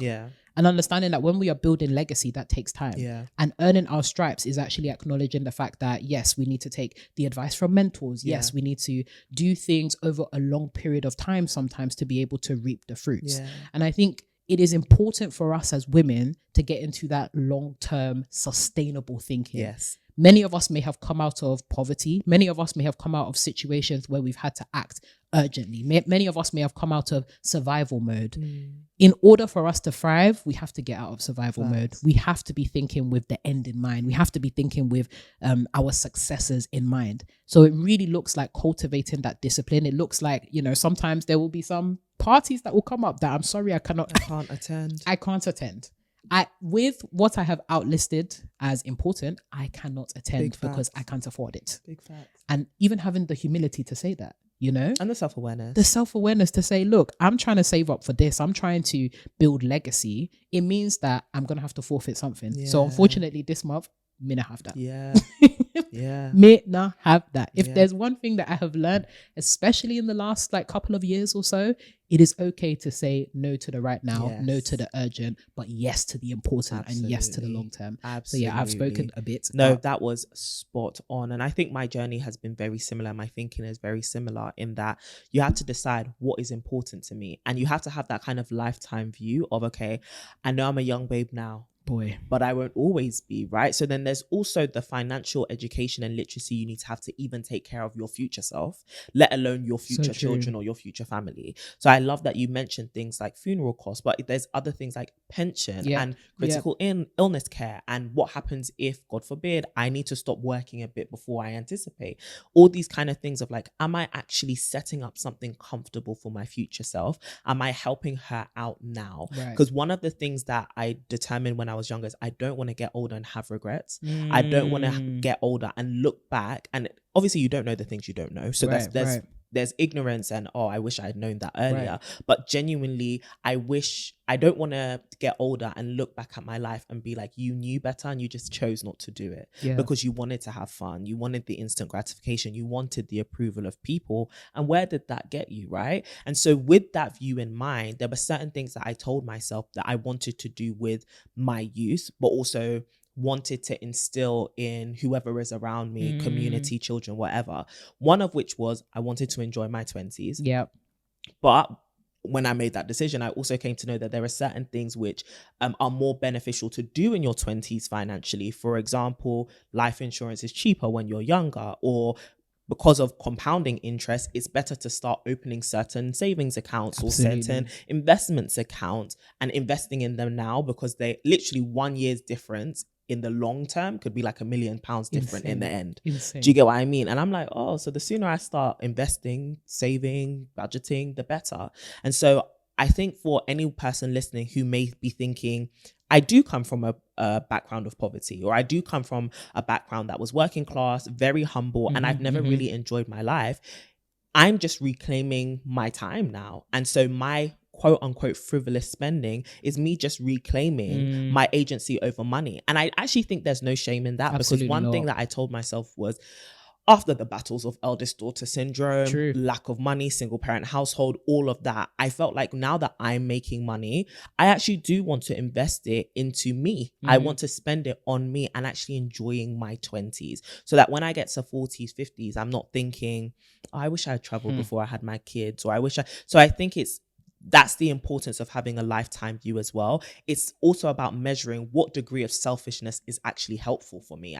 And understanding that when we are building legacy, that takes time. And earning our stripes is actually acknowledging the fact that, yes, we need to take the advice from mentors. Yes, we need to do things over a long period of time sometimes to be able to reap the fruits. And I think it is important for us as women to get into that long-term sustainable thinking. Yes. Many of us may have come out of poverty. Many of us may have come out of situations where we've had to act urgently. Many of us may have come out of survival mode. In order for us to thrive, we have to get out of survival mode. We have to be thinking with the end in mind. We have to be thinking with our successors in mind. So it really looks like cultivating that discipline. It looks like, you know, sometimes there will be some parties that will come up that I'm sorry, I can't attend. I can't attend. With what I have outlisted as important, I cannot attend because I can't afford it. Big facts. And even having the humility to say that, you know, and the self-awareness to say, look, I'm trying to save up for this. I'm trying to build legacy. It means that I'm going to have to forfeit something. Yeah. So unfortunately this month, may not have that. Yeah. Yeah. May not have that. If there's one thing that I have learned, especially in the last like couple of years or so, it is okay to say no to the right now, no to the urgent, but yes to the important and yes to the long term. Absolutely. So yeah, I've spoken a bit. No, that was spot on. And I think my journey has been very similar. My thinking is very similar in that you have to decide what is important to me. And you have to have that kind of lifetime view of, okay, I know I'm a young babe now, but I won't always be, right? So then there's also the financial education and literacy you need to have to even take care of your future self, let alone your future children or your future family. So I love that you mentioned things like funeral costs, but there's other things like pension and critical illness care, and what happens if, God forbid, I need to stop working a bit before I anticipate. All these kind of things of like, am I actually setting up something comfortable for my future self? Am I helping her out now? Because one of the things that I determined when I was younger is I don't want to get older and have regrets. I don't want to get older and look back, and obviously you don't know the things you don't know, so there's ignorance and I wish I had known that earlier, but genuinely I don't want to get older and look back at my life and be like, you knew better and you just chose not to do it because you wanted to have fun, you wanted the instant gratification, you wanted the approval of people, and where did that get you, right? And so with that view in mind, there were certain things that I told myself that I wanted to do with my youth, but also wanted to instill in whoever is around me, community, children, whatever. One of which was I wanted to enjoy my 20s. But when I made that decision, I also came to know that there are certain things which are more beneficial to do in your 20s financially. For example, life insurance is cheaper when you're younger, or because of compounding interest, it's better to start opening certain savings accounts or certain investments accounts and investing in them now, because they literally 1 year's difference in the long term could be like £1 million different in the end. Do you get what I mean? And I'm like, so the sooner I start investing, saving, budgeting, the better. And so I think for any person listening who may be thinking, I do come from a background of poverty, or I do come from a background that was working class, very humble, and I've never really enjoyed my life. I'm just reclaiming my time now. And so my quote unquote frivolous spending is me just reclaiming my agency over money. And I actually think there's no shame in that. Absolutely, because one thing that I told myself was, after the battles of eldest daughter syndrome, lack of money, single parent household, all of that, I felt like now that I'm making money, I actually do want to invest it into me. I want to spend it on me and actually enjoying my 20s, so that when I get to 40s, 50s, I'm not thinking, I wish I had traveled before I had my kids, or so I think that's the importance of having a lifetime view as well. It's also about measuring what degree of selfishness is actually helpful for me,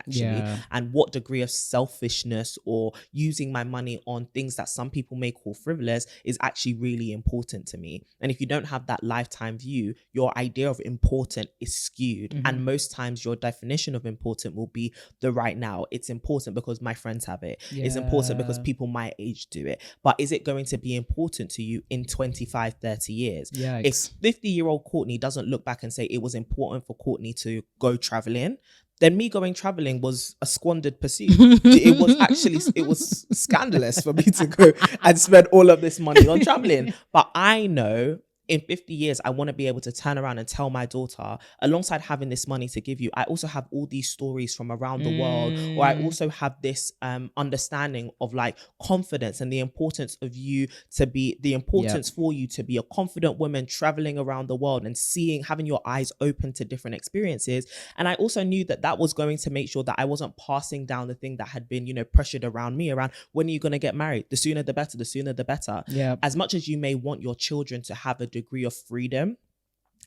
and what degree of selfishness or using my money on things that some people may call frivolous is actually really important to me. And if you don't have that lifetime view, your idea of important is skewed. And most times your definition of important will be the right now. It's important because my friends have it. It's important because people my age do it. But is it going to be important to you in 25, 30 years? If 50-year-old Courtney doesn't look back and say it was important for Courtney to go traveling, then me going traveling was a squandered pursuit. It was scandalous for me to go and spend all of this money on traveling. But I know in 50 years, I want to be able to turn around and tell my daughter, alongside having this money to give you, I also have all these stories from around the world, or I also have this understanding of like confidence and the importance for you to be a confident woman traveling around the world and having your eyes open to different experiences. And I also knew that was going to make sure that I wasn't passing down the thing that had been, pressured around me around, when are you going to get married? The sooner the better, the sooner the better. As much as you may want your children to have a degree of freedom,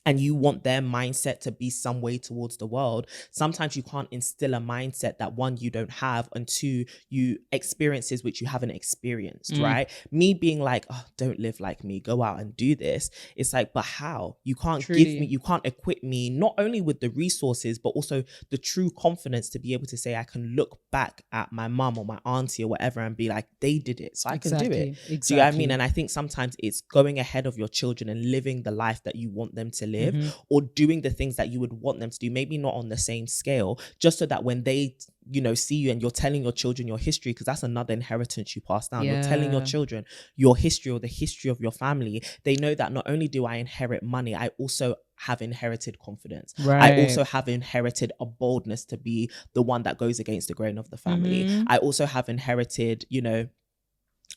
and you want their mindset to be some way towards the world, sometimes you can't instill a mindset that, one, you don't have, and two, you experiences which you haven't experienced, right? Me being like, oh, don't live like me, go out and do this. It's like, but how? You can't you can't equip me not only with the resources, but also the true confidence to be able to say, I can look back at my mum or my auntie or whatever and be like, they did it, so I can do it. Do you know what I mean? And I think sometimes it's going ahead of your children and living the life that you want them to live, or doing the things that you would want them to do, maybe not on the same scale, just so that when they, you know, see you and you're telling your children your history, because that's another inheritance you pass down. You're telling your children your history or the history of your family. They know that not only do I inherit money, I also have inherited confidence. I also have inherited a boldness to be the one that goes against the grain of the family. I also have inherited, you know,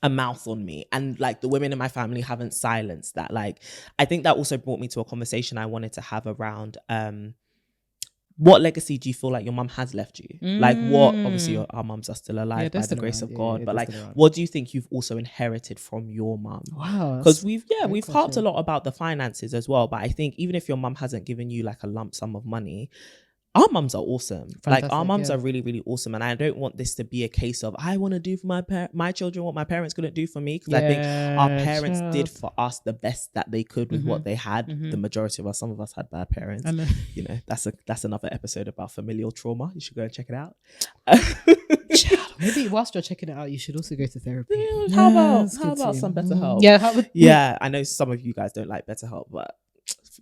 a mouth on me, and like the women in my family haven't silenced that. Like, I think that also brought me to a conversation I wanted to have around what legacy do you feel like your mum has left you? Like, what, obviously our mums are still alive by the grace of God, but like, what do you think you've also inherited from your mum? Wow. Because we've harped a lot about the finances as well, but I think even if your mum hasn't given you like a lump sum of money, our mums are awesome. Fantastic, like, our mums are really, really awesome. And I don't want this to be a case of, I want to do for my children what my parents couldn't do for me. Because I think our parents did for us the best that they could with what they had. The majority of us, some of us had bad parents. You know, that's another episode about familial trauma. You should go and check it out. Maybe whilst you're checking it out, you should also go to therapy. How about some BetterHelp? I know some of you guys don't like BetterHelp, but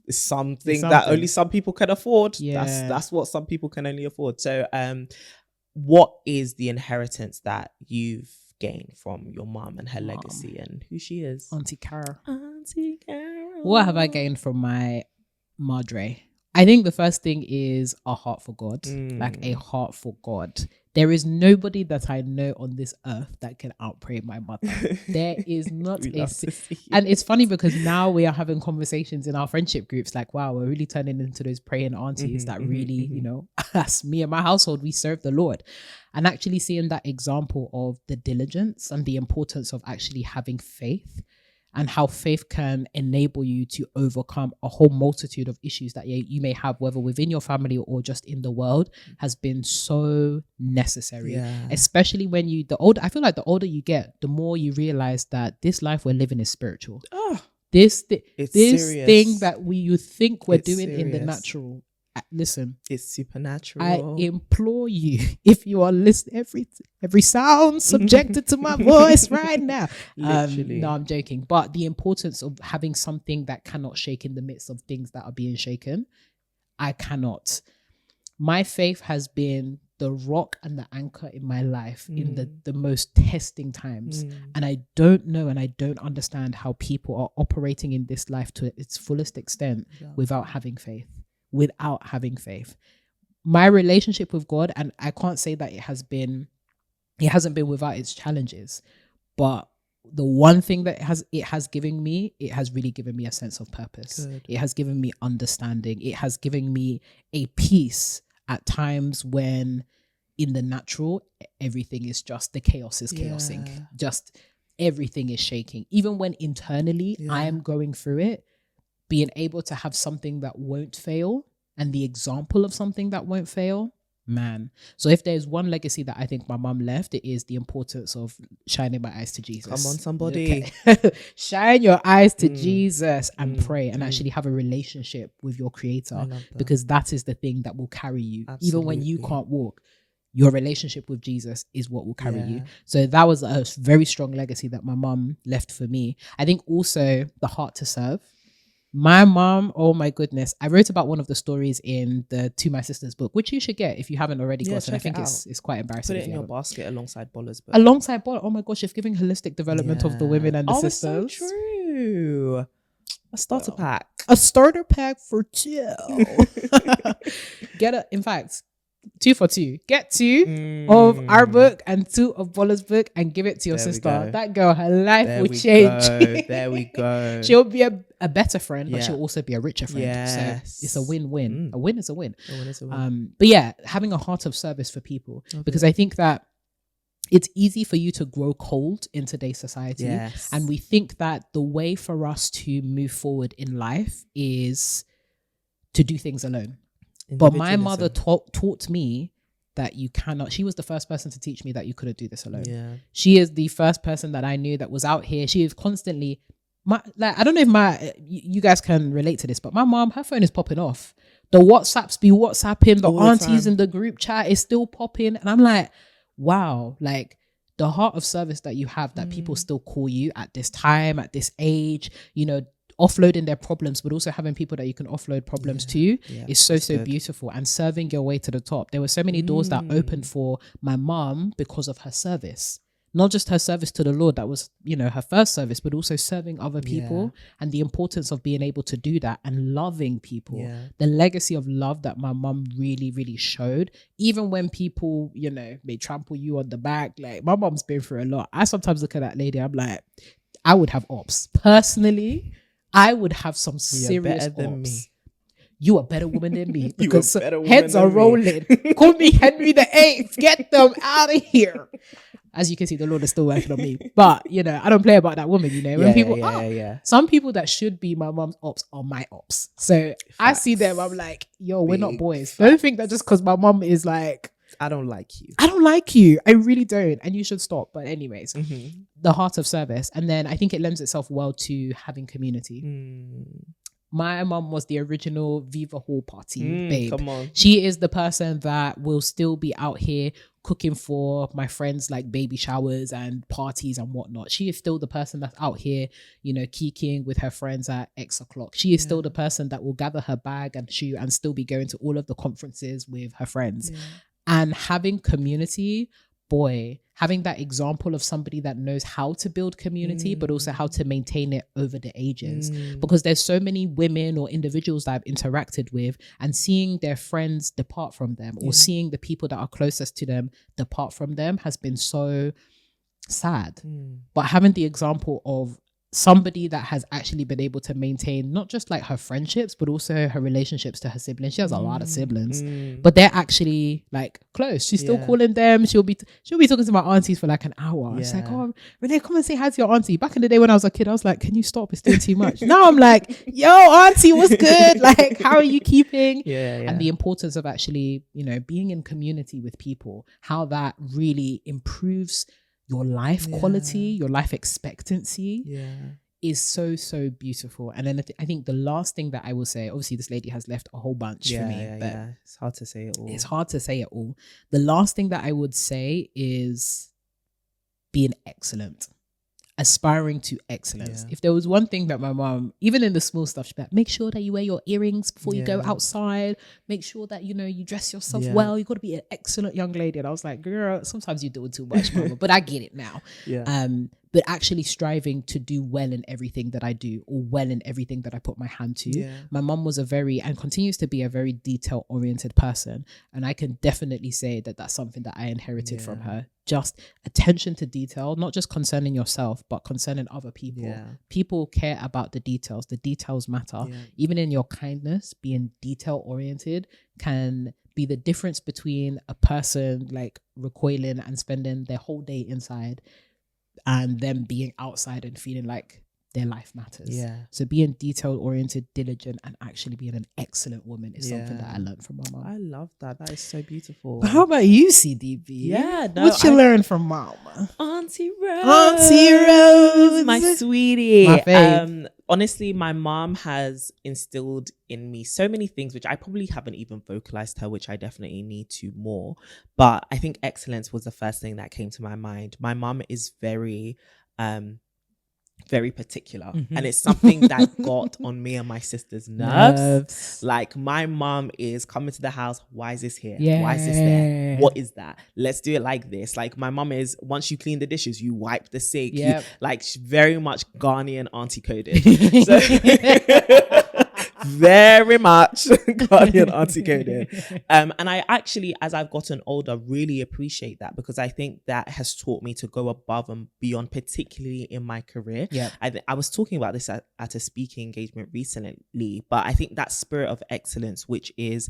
it's something that only some people can afford. That's what some people can only afford. So what is the inheritance that you've gained from your mom and her legacy and who she is? Auntie Carol. What have I gained from my madre? I think the first thing is a heart for God. Like, a heart for God. There is nobody that I know on this earth that can outpray my mother. There is not and it's funny because now we are having conversations in our friendship groups like, wow, we're really turning into those praying aunties that really, you know, as me and my household, we serve the Lord. And actually seeing that example of the diligence and the importance of actually having faith, and how faith can enable you to overcome a whole multitude of issues that you may have, whether within your family or just in the world, has been so necessary. Especially when I feel like the older you get, the more you realize that this life we're living is spiritual. This thing that you think we're doing in the natural, listen, it's supernatural. I implore you, if you are listening, every sound subjected to my voice right now. No, I'm joking. But the importance of having something that cannot shake in the midst of things that are being shaken, I cannot. My faith has been the rock and the anchor in my life in the most testing times. And I don't know and I don't understand how people are operating in this life to its fullest extent without having faith. My relationship with God, and I can't say that it hasn't been without its challenges, but the one thing that it has really given me a sense of purpose. Good. It has given me understanding. It has given me a peace at times when in the natural, everything is just, the chaos is chaosing. Just everything is shaking. Even when internally I am going through it, being able to have something that won't fail and the example of something that won't fail, man. So if there's one legacy that I think my mum left, it is the importance of shining my eyes to Jesus. Come on, somebody. Okay. Shine your eyes to Jesus and pray and actually have a relationship with your creator, because that is the thing that will carry you. Absolutely. Even when you can't walk, your relationship with Jesus is what will carry you. So that was a very strong legacy that my mum left for me. I think also the heart to serve. My mom, oh my goodness, I wrote about one of the stories in the To My Sisters book, which you should get if you haven't already gotten. I think it's quite embarrassing. Put it in your basket alongside Bolla's book. Alongside Bolla, oh my gosh, you're giving holistic development of the women and the sisters. It's so true. A starter pack. A starter pack for 2. In fact, 2 for 2. Get 2 of our book and 2 of Bolla's book and give it to your sister. That girl, her life will change. There we go. She'll be a better friend, but she'll also be a richer friend. So it's a win-win. A win is a win. But yeah, having a heart of service for people, because I think that it's easy for you to grow cold in today's society. And we think that the way for us to move forward in life is to do things alone. But my mother taught me that you cannot. She was the first person to teach me that you couldn't do this alone. Yeah. She is the first person that I knew that was out here. She is constantly, I don't know if you guys can relate to this, but my mom, her phone is popping off. The WhatsApps be WhatsApping, the aunties in the group chat is still popping. And I'm like, wow, like the heart of service that you have, that people still call you at this time, at this age, you know, offloading their problems, but also having people that you can offload problems to is so beautiful, and serving your way to the top. There were so many doors that opened for my mom because of her service. Not just her service to the Lord, that was, you know, her first service, but also serving other people and the importance of being able to do that and loving people. The legacy of love that my mom really, really showed, even when people, you know, may trample you on the back. Like, my mom's been through a lot. I sometimes look at that lady, I'm like, I would have ops. Personally, I would have some serious ops. You a better woman than me, because heads are rolling. Call me Henry VIII. Get them out of here. As you can see, the Lord is still working on me. But, you know, I don't play about that woman, you know. When people, some people that should be my mom's ops are my ops. So I see them, I'm like, yo, we're not boys. Don't think that just because my mom is like, I don't like you. I don't like you. I really don't. And you should stop. But anyways, the heart of service. And then I think it lends itself well to having community. My mom was the original Viva Hall party babe. Come on. She is the person that will still be out here cooking for my friends, like baby showers and parties and whatnot. She is still the person that's out here, you know, kikiing with her friends at X o'clock. She is still the person that will gather her bag and shoe and still be going to all of the conferences with her friends. And having community, boy, having that example of somebody that knows how to build community, but also how to maintain it over the ages. Because there's so many women or individuals that I've interacted with, and seeing their friends depart from them, or seeing the people that are closest to them depart from them, has been so sad. But having the example of somebody that has actually been able to maintain not just like her friendships, but also her relationships to her siblings. She has a lot of siblings, but they're actually like close. She's still calling them. She'll be talking to my aunties for like an hour. She's like, oh, Renee, come and say hi to your auntie. Back in the day when I was a kid, I was like, can you stop? It's doing too much. Now I'm like, yo, auntie, what's good? Like, how are you keeping? And the importance of actually, you know, being in community with people, how that really improves your life quality, your life expectancy is so beautiful. And then I think the last thing that I will say, obviously this lady has left a whole bunch for me, but it's hard to say it all. It's hard to say it all. The last thing that I would say is being excellent. Aspiring to excellence. If there was one thing that my mom, even in the small stuff, she'd be like, make sure that you wear your earrings before you go outside. Make sure that, you know, you dress yourself well. You got to be an excellent young lady. And I was like, girl, sometimes you do too much, mama, but I get it now. But actually striving to do well in everything that I do, or well in everything that I put my hand to. My mom was and continues to be a very detail oriented person. And I can definitely say that that's something that I inherited from her. Just attention to detail, not just concerning yourself, but concerning other people. People care about the details. The details matter. Even in your kindness, being detail oriented can be the difference between a person like recoiling and spending their whole day inside and them being outside and feeling like their life matters. So being detail oriented, diligent, and actually being an excellent woman is something that I learned from my mom. I love that. That is so beautiful. But how about you, CDB? What you learn from mama? Auntie Rose. Auntie Rose, my sweetie. My fave. Honestly, my mom has instilled in me so many things, which I probably haven't even vocalized her, which I definitely need to more. But I think excellence was the first thing that came to my mind. My mom is very particular, and it's something that got on me and my sister's nerves. Like, my mom is coming to the house, why is this here? Why is this there? What is that? Let's do it like this. Like, my mom is, once you clean the dishes, you wipe the sink. Like, she's very much Ghanaian auntie coded. Very much Ghanaian auntie coded. And I actually, as I've gotten older, really appreciate that, because I think that has taught me to go above and beyond, particularly in my career. I was talking about this at a speaking engagement recently, but I think that spirit of excellence, which is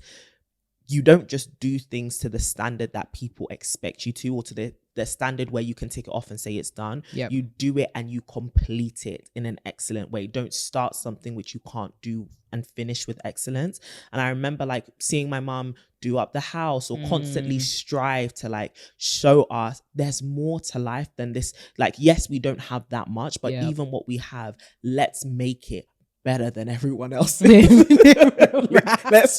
you don't just do things to the standard that people expect you to, or to the standard where you can take it off and say it's done. Yep. You do it and you complete it in an excellent way. Don't start something which you can't do and finish with excellence. And I remember like seeing my mom do up the house, or constantly strive to like show us there's more to life than this. Like, yes, we don't have that much, but even what we have, let's make it better than everyone else. Let's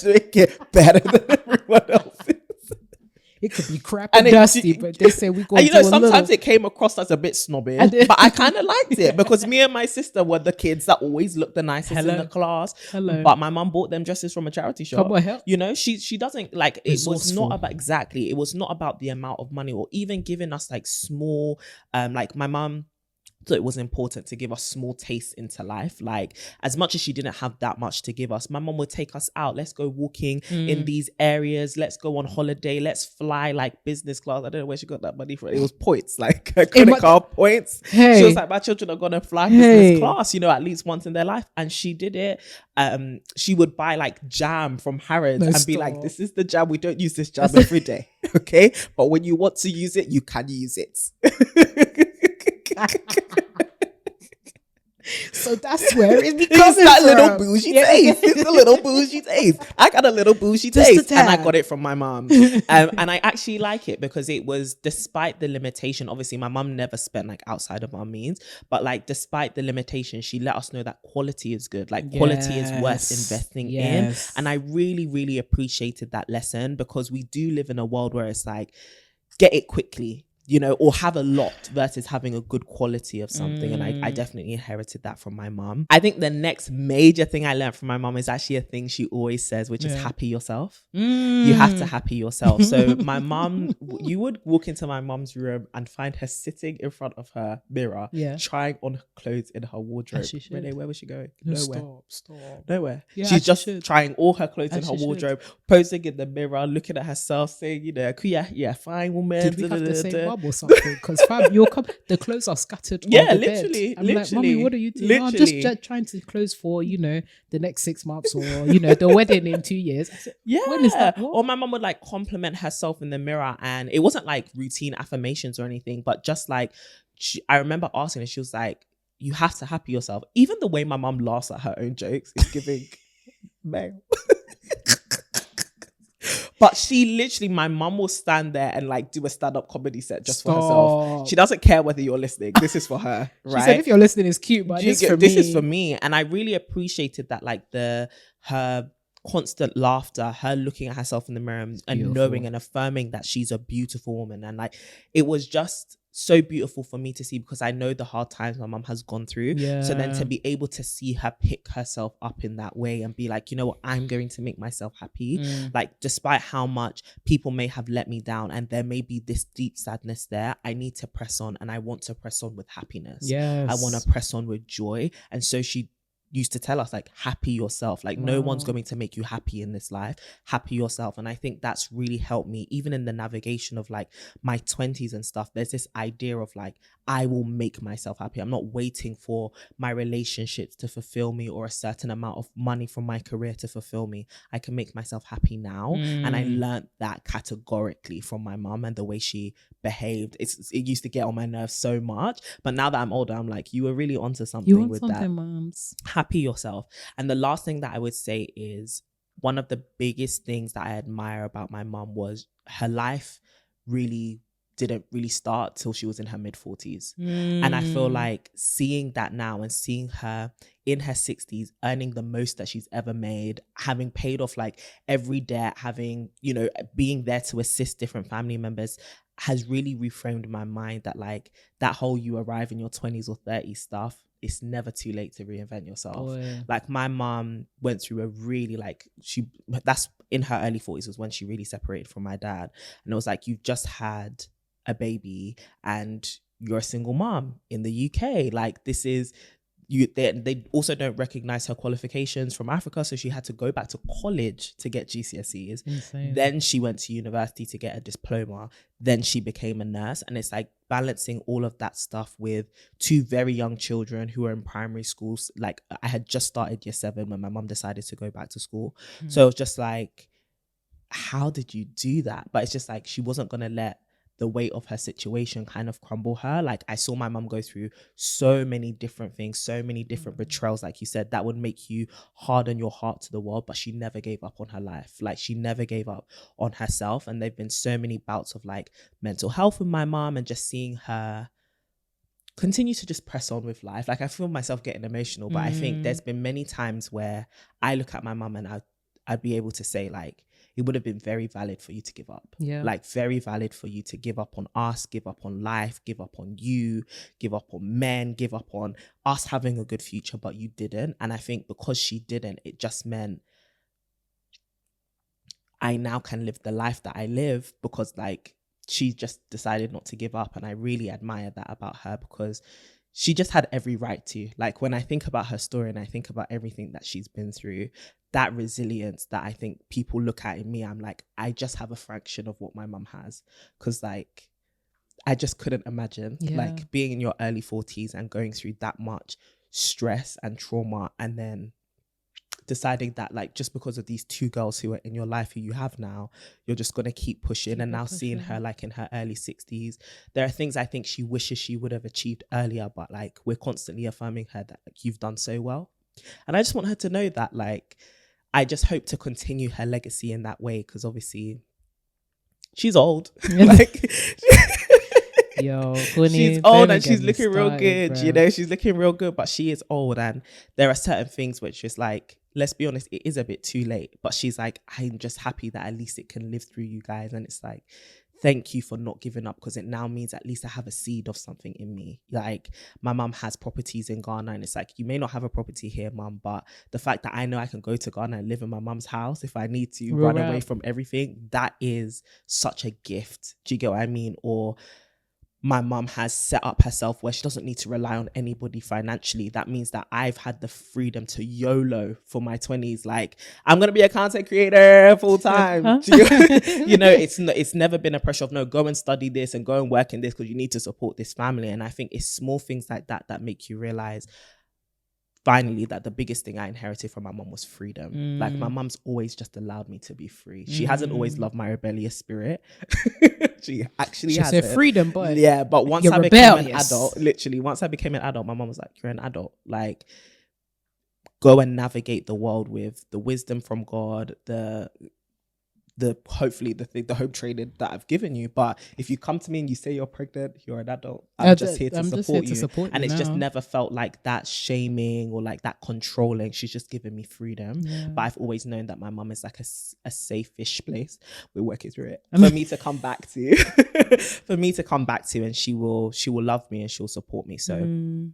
make it better than everyone else. It could be crap and dusty, but they say we go. And sometimes it came across as a bit snobby, but I kind of liked it because me and my sister were the kids that always looked the nicest in the class. But my mum bought them dresses from a charity shop. She doesn't like. It was not about It was not about the amount of money, or even giving us like small. Like my mum. So it was important to give us small tastes into life. Like, as much as she didn't have that much to give us, my mom would take us out. Let's go walking in these areas. Let's go on holiday. Let's fly like business class. I don't know where she got that money from. It was points, like credit card points. She was like, my children are going to fly business class, at least once in their life. And she did it. She would buy like jam from Harrods and be like, this is the jam. We don't use this jam every day. Okay. But when you want to use it, you can use it. So that's where it becomes that little bougie taste. It's a little bougie taste. I got a little bougie taste, and I got it from my mom. And I actually like it because it was, despite the limitation, obviously my mom never spent like outside of our means, but like despite the limitation, she let us know that quality is good. Like quality is worth investing in. And I really, really appreciated that lesson, because we do live in a world where it's like, get it quickly, or have a lot versus having a good quality of something. And I definitely inherited that from my mom. I think the next major thing I learned from my mom is actually a thing she always says, which is happy yourself. You have to happy yourself. So my mom, you would walk into my mom's room and find her sitting in front of her mirror, trying on clothes in her wardrobe. Renee, where was she going? Nowhere. Stop. Nowhere. Yeah, she's just trying all her clothes in her wardrobe, posing in the mirror, looking at herself, saying, fine woman. Did we have to say or something? Because the clothes are scattered on the literally, bed. I'm like, Mommy, what are you doing? Literally. I'm just trying to close for the next 6 months, or the wedding in 2 years. Said, when is that? What? Or my mom would like compliment herself in the mirror, and it wasn't like routine affirmations or anything, but just like I remember asking her, she was like, you have to happy yourself. Even the way my mom laughs at her own jokes is giving male. But she literally, my mum will stand there and like do a stand-up comedy set just for herself. She doesn't care whether you're listening. This is for her, right? She said, if you're listening, it's cute, but this is for me. And I really appreciated that, like her constant laughter, her looking at herself in the mirror and knowing and affirming that she's a beautiful woman. And like, it was just so beautiful for me to see, because I know the hard times my mom has gone through. So then to be able to see her pick herself up in that way and be like, you know what, I'm going to make myself happy. Like, despite how much people may have let me down and there may be this deep sadness there, I need to press on, and I want to press on with happiness. I want to press on with joy. And so she used to tell us, like, happy yourself. Like, no one's going to make you happy in this life. Happy yourself. And I think that's really helped me, even in the navigation of like my 20s and stuff. There's this idea of like, I will make myself happy. I'm not waiting for my relationships to fulfill me, or a certain amount of money from my career to fulfill me. I can make myself happy now. And I learned that categorically from my mom and the way she behaved. It used to get on my nerves so much, but now that I'm older, I'm like, you were really onto something with that. Moms. Happy yourself. And the last thing that I would say is, one of the biggest things that I admire about my mom was her life didn't really start till she was in her mid-40s. And I feel like seeing that now, and seeing her in her 60s earning the most that she's ever made, having paid off like every debt, having, being there to assist different family members, has really reframed my mind that like that whole you arrive in your 20s or 30s stuff, it's never too late to reinvent yourself. Like, my mom went through a really that's in her early 40s was when she really separated from my dad. And it was like, you've just had a baby and you're a single mom in the UK. Like, this is, they also don't recognize her qualifications from Africa, so she had to go back to college to get GCSEs. Insane. Then she went to university to get a diploma. Then she became a nurse. And it's like balancing all of that stuff with 2 very young children who are in primary schools. Like, I had just started year 7 when my mom decided to go back to school. So it was just like, how did you do that? But it's just like, she wasn't going to let the weight of her situation kind of crumble her. Like, I saw my mum go through so many different things, so many different betrayals, like you said, that would make you harden your heart to the world, but she never gave up on her life. Like, she never gave up on herself. And there've been so many bouts of like mental health with my mum, and just seeing her continue to just press on with life. Like, I feel myself getting emotional, but I think there's been many times where I look at my mum and I'd be able to say, like, it would have been very valid for you to give up. Yeah. Like, very valid for you to give up on us, give up on life, give up on you, give up on men, give up on us having a good future, but you didn't. And I think because she didn't, it just meant I now can live the life that I live, because like, she just decided not to give up. And I really admire that about her, because she just had every right to. Like, when I think about her story and I think about everything that she's been through, that resilience that I think people look at in me, I'm like, I just have a fraction of what my mum has. Because like, I just couldn't imagine like being in your early 40s and going through that much stress and trauma, and then deciding that like, just because of these two girls who are in your life who you have now, you're just going to keep pushing. And now seeing her like in her early 60s, there are things I think she wishes she would have achieved earlier, but like, we're constantly affirming her that like, you've done so well. And I just want her to know that like, I just hope to continue her legacy in that way, because obviously she's old. Like, yo, she's old and she's looking real good, bro. You know, she's looking real good, but she is old, and there are certain things which is like, let's be honest, it is a bit too late. But she's like, I'm just happy that at least it can live through you guys. And it's like, thank you for not giving up, because it now means at least I have a seed of something in me. Like, my mum has properties in Ghana, and it's like, you may not have a property here, mum, but the fact that I know I can go to Ghana and live in my mum's house if I need to, run away from everything, that is such a gift. Do you get what I mean? Or my mum has set up herself where she doesn't need to rely on anybody financially. That means that I've had the freedom to YOLO for my 20s. Like, I'm going to be a content creator full time. You know, it's never been a pressure of, no, go and study this and go and work in this because you need to support this family. And I think it's small things like that that make you realize finally that the biggest thing I inherited from my mum was freedom. Like, my mum's always just allowed me to be free. She hasn't always loved my rebellious spirit. She actually has said freedom, but yeah, but once I became an adult, literally once I became an adult, my mum was like, you're an adult, like, go and navigate the world with the wisdom from God, the hopefully the home training that I've given you. But if you come to me and you say you're pregnant, you're an adult, I'm just here to support you. And it's just never felt like that shaming or like that controlling. She's just given me freedom. But I've always known that my mum is like a safe-ish place. We're working through it for me to come back to and she will love me and she'll support me. So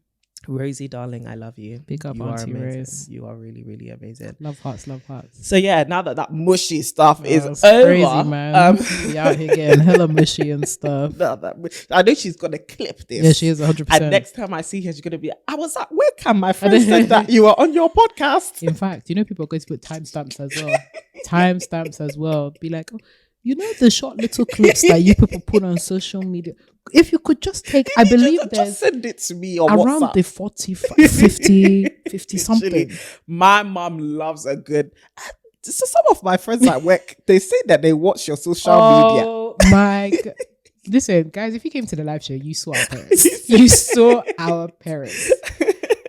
Rosie, darling, I love you. Big up, Auntie Rose. You are really, really amazing. Love hearts, love hearts. So yeah, now that mushy stuff is over, crazy, man. We out here getting hella mushy and stuff. I know she's gonna clip this. Yeah, she is 100%. And next time I see her, she's gonna be, I was at Wickham. My friend said that you were on your podcast. In fact, you know, people are going to put timestamps as well. Be like, oh, you know, the short little clips that you people put on social media. If you could just take, I believe there's send it to me on around WhatsApp. the 50 something. My mom loves a good. So some of my friends at work, they say that they watch your social media. Oh my God. Listen, guys, if you came to the live show, you saw our parents. You saw our parents.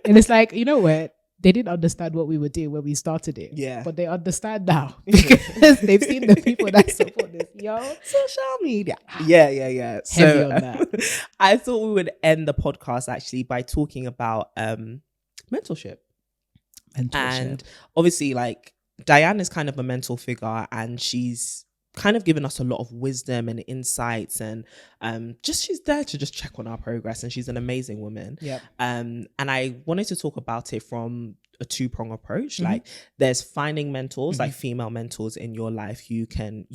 And it's like, you know what? They didn't understand what we were doing when we started it. Yeah. But they understand now because they've seen the people that support this. Yo, social media. Yeah. Heavy So on that. I thought we would end the podcast actually by talking about mentorship. And obviously, like, Diane is kind of a mental figure, and she's kind of given us a lot of wisdom and insights, and she's there to just check on our progress, and she's an amazing woman. Yep. And I wanted to talk about it from a two-prong approach. Like, there's finding mentors, like female mentors in your life who you can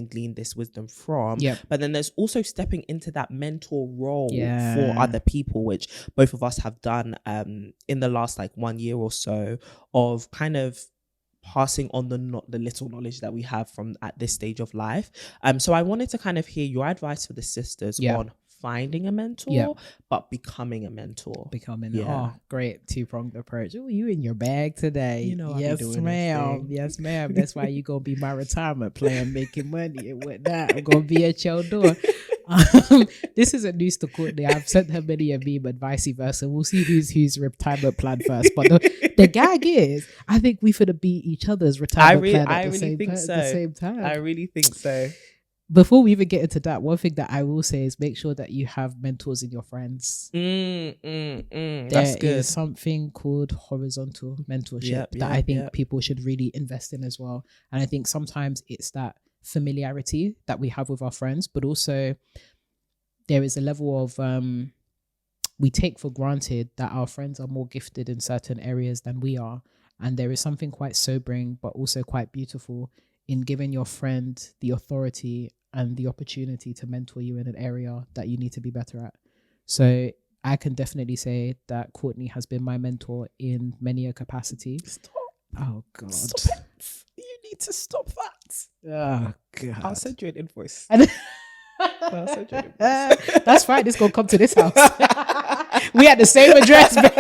glean this wisdom from. Yep. But then there's also stepping into that mentor role for other people, which both of us have done in the last like 1 year or so, of kind of passing on the little knowledge that we have from at this stage of life. So I wanted to kind of hear your advice for the sisters on finding a mentor, but becoming a mentor. Oh, great 2-pronged approach. Oh, you in your bag today. You know, yes, ma'am. Yes, ma'am. That's why you gonna be my retirement plan, making money and whatnot. I'm gonna be at your door. This isn't news to Courtney. I've sent her many a meme and vice versa. We'll see whose retirement plan first. But the gag is, I think we finna be each other's retirement plan at the same time. I really think so. Before we even get into that, one thing that I will say is make sure that you have mentors in your friends. That's good. There is something called horizontal mentorship that I think people should really invest in as well. And I think sometimes it's that familiarity that we have with our friends, but also there is a level of we take for granted that our friends are more gifted in certain areas than we are. And there is something quite sobering, but also quite beautiful in giving your friend the authority and the opportunity to mentor you in an area that you need to be better at. So I can definitely say that Courtney has been my mentor in many a capacity. Stop. Oh, God. Stop it. You need to stop that. Oh, God. I'll send you an invoice. That's fine. It's going to come to this house. We had the same address, baby.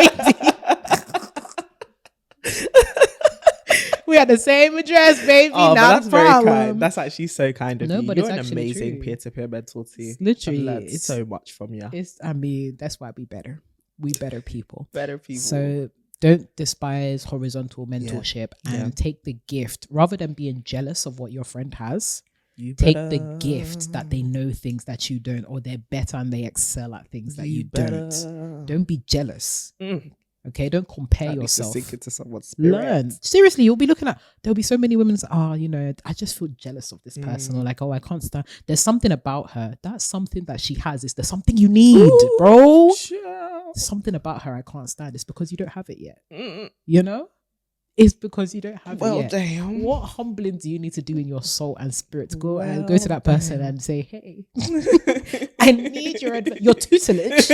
We had the same address, baby. Oh, not a problem. Very kind. That's actually so kind of you. But You're it's an amazing true. peer-to-peer mentor too. Literally, it's so much from you. That's why we better. We better people. Better people. So don't despise horizontal mentorship and take the gift rather than being jealous of what your friend has. Take the gift that they know things that you don't, or they're better and they excel at things that you don't. Don't be jealous. Okay, don't compare yourself. Sink into someone's spirit. Learn. Seriously, you'll be looking at, there'll be so many women that, I just feel jealous of this person. Or like, I can't stand. There's something about her. That's something that she has. Is there something you need, bro? There's something about her I can't stand. It's because you don't have it yet. You know? It's because you don't have it yet. Damn. What humbling do you need to do in your soul and spirit? Go to that person and say, hey, I need your tutelage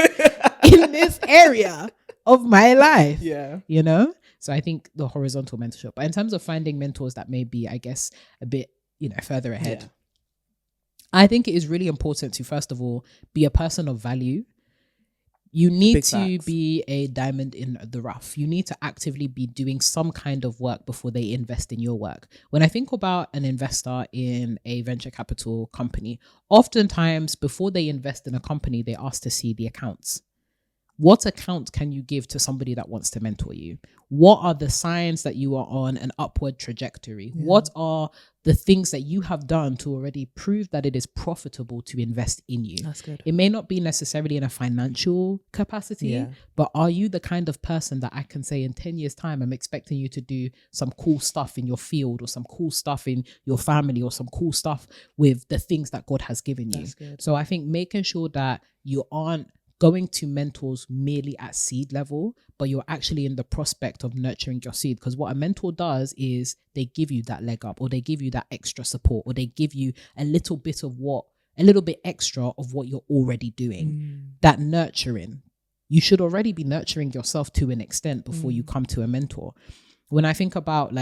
in this area of my life. You know? So I think the horizontal mentorship. But in terms of finding mentors that may be, I guess, a bit, further ahead, I think it is really important to, first of all, be a person of value. You need to be a diamond in the rough. You need to actively be doing some kind of work before they invest in your work. When I think about an investor in a venture capital company, oftentimes before they invest in a company, they ask to see the accounts. What account can you give to somebody that wants to mentor you? What are the signs that you are on an upward trajectory? What are the things that you have done to already prove that it is profitable to invest in you? That's good. It may not be necessarily in a financial capacity, but are you the kind of person that I can say in 10 years' time, I'm expecting you to do some cool stuff in your field or some cool stuff in your family or some cool stuff with the things that God has given you. So I think making sure that you aren't going to mentors merely at seed level, but you're actually in the prospect of nurturing your seed. Because what a mentor does is they give you that leg up, or they give you that extra support, or they give you a little bit extra of what you're already doing. That nurturing. You should already be nurturing yourself to an extent before you come to a mentor. When I think about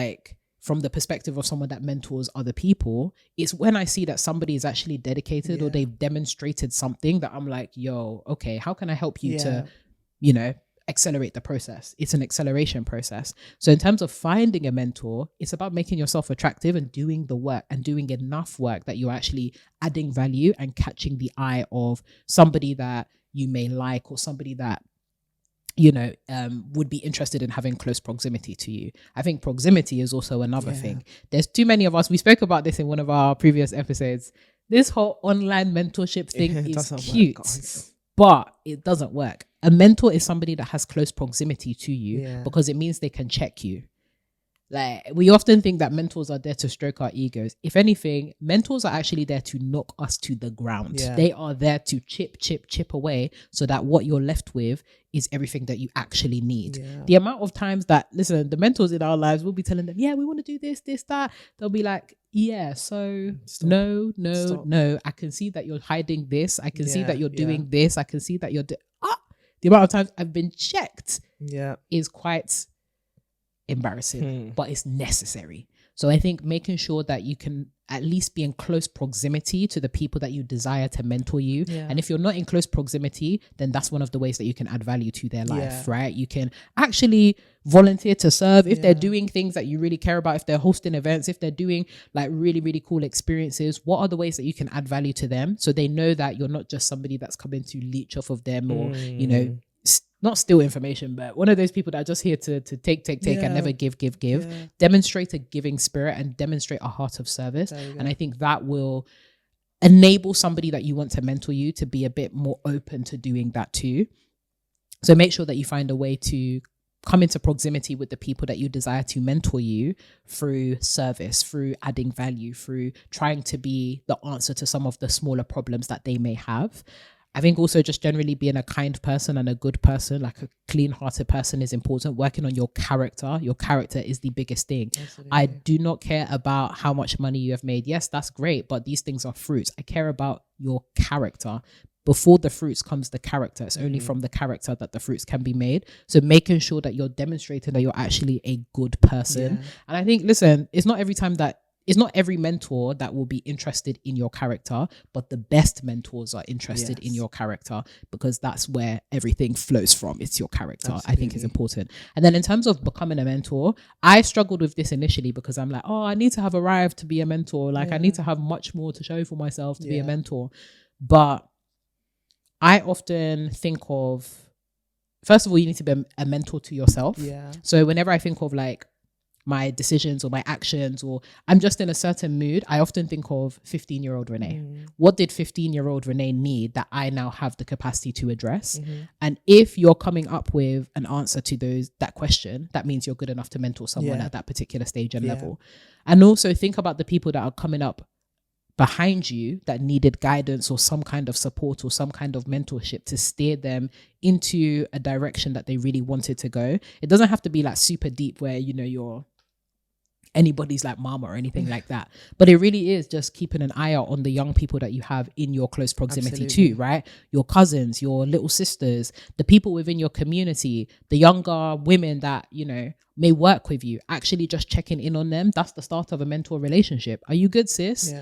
from the perspective of someone that mentors other people, it's when I see that somebody is actually dedicated or they've demonstrated something that I'm like, yo, okay, how can I help you to, accelerate the process? It's an acceleration process. So in terms of finding a mentor, it's about making yourself attractive and doing the work and doing enough work that you're actually adding value and catching the eye of somebody that you may like, or somebody that would be interested in having close proximity to you. I think proximity is also another thing. There's too many of us. We spoke about this in one of our previous episodes. This whole online mentorship thing is cute, but it doesn't work. A mentor is somebody that has close proximity to you because it means they can check you. Like, we often think that mentors are there to stroke our egos. If anything, mentors are actually there to knock us to the ground. They are there to chip away so that what you're left with is everything that you actually need. The amount of times that, listen, the mentors in our lives will be telling them, we want to do this, that. They'll be like, no. I can see that you're hiding this. I can see that you're doing this. I can see that you're the amount of times I've been checked is quite embarrassing, but it's necessary. So I think making sure that you can at least be in close proximity to the people that you desire to mentor you. Yeah. And if you're not in close proximity, then that's one of the ways that you can add value to their life, right? You can actually volunteer to serve if they're doing things that you really care about, if they're hosting events, if they're doing like really, really cool experiences. What are the ways that you can add value to them so they know that you're not just somebody that's coming to leech off of them or, you know, not steal information, but one of those people that are just here to take and never give. Demonstrate a giving spirit and demonstrate a heart of service. And I think that will enable somebody that you want to mentor you to be a bit more open to doing that too. So make sure that you find a way to come into proximity with the people that you desire to mentor you through service, through adding value, through trying to be the answer to some of the smaller problems that they may have. I think also just generally being a kind person and a good person, like a clean-hearted person, is important. Working on your character. Your character is the biggest thing. Absolutely. I do not care about how much money you have made. Yes, that's great, but these things are fruits. I care about your character. Before the fruits comes the character. It's only from the character that the fruits can be made. So making sure that you're demonstrating that you're actually a good person. And I think, listen, it's not every mentor that will be interested in your character, but the best mentors are interested in your character, because that's where everything flows from. It's your character. Absolutely. I think is important. And then in terms of becoming a mentor, I struggled with this initially because I'm like, oh, I need to have arrived to be a mentor. Like I need to have much more to show for myself to be a mentor. But I often think of, first of all, you need to be a mentor to yourself. So whenever I think of like my decisions or my actions, or I'm just in a certain mood, I often think of 15-year-old Renee. What did 15-year-old Renee need that I now have the capacity to address? And if you're coming up with an answer to that question, that means you're good enough to mentor someone at that particular stage and level. And also think about the people that are coming up behind you that needed guidance or some kind of support or some kind of mentorship to steer them into a direction that they really wanted to go. It doesn't have to be like super deep where, you know, you're anybody's like mama or anything like that. But it really is just keeping an eye out on the young people that you have in your close proximity too, right? Your cousins, your little sisters, the people within your community, the younger women that, you know, may work with you. Actually just checking in on them. That's the start of a mentor relationship. Are you good, sis?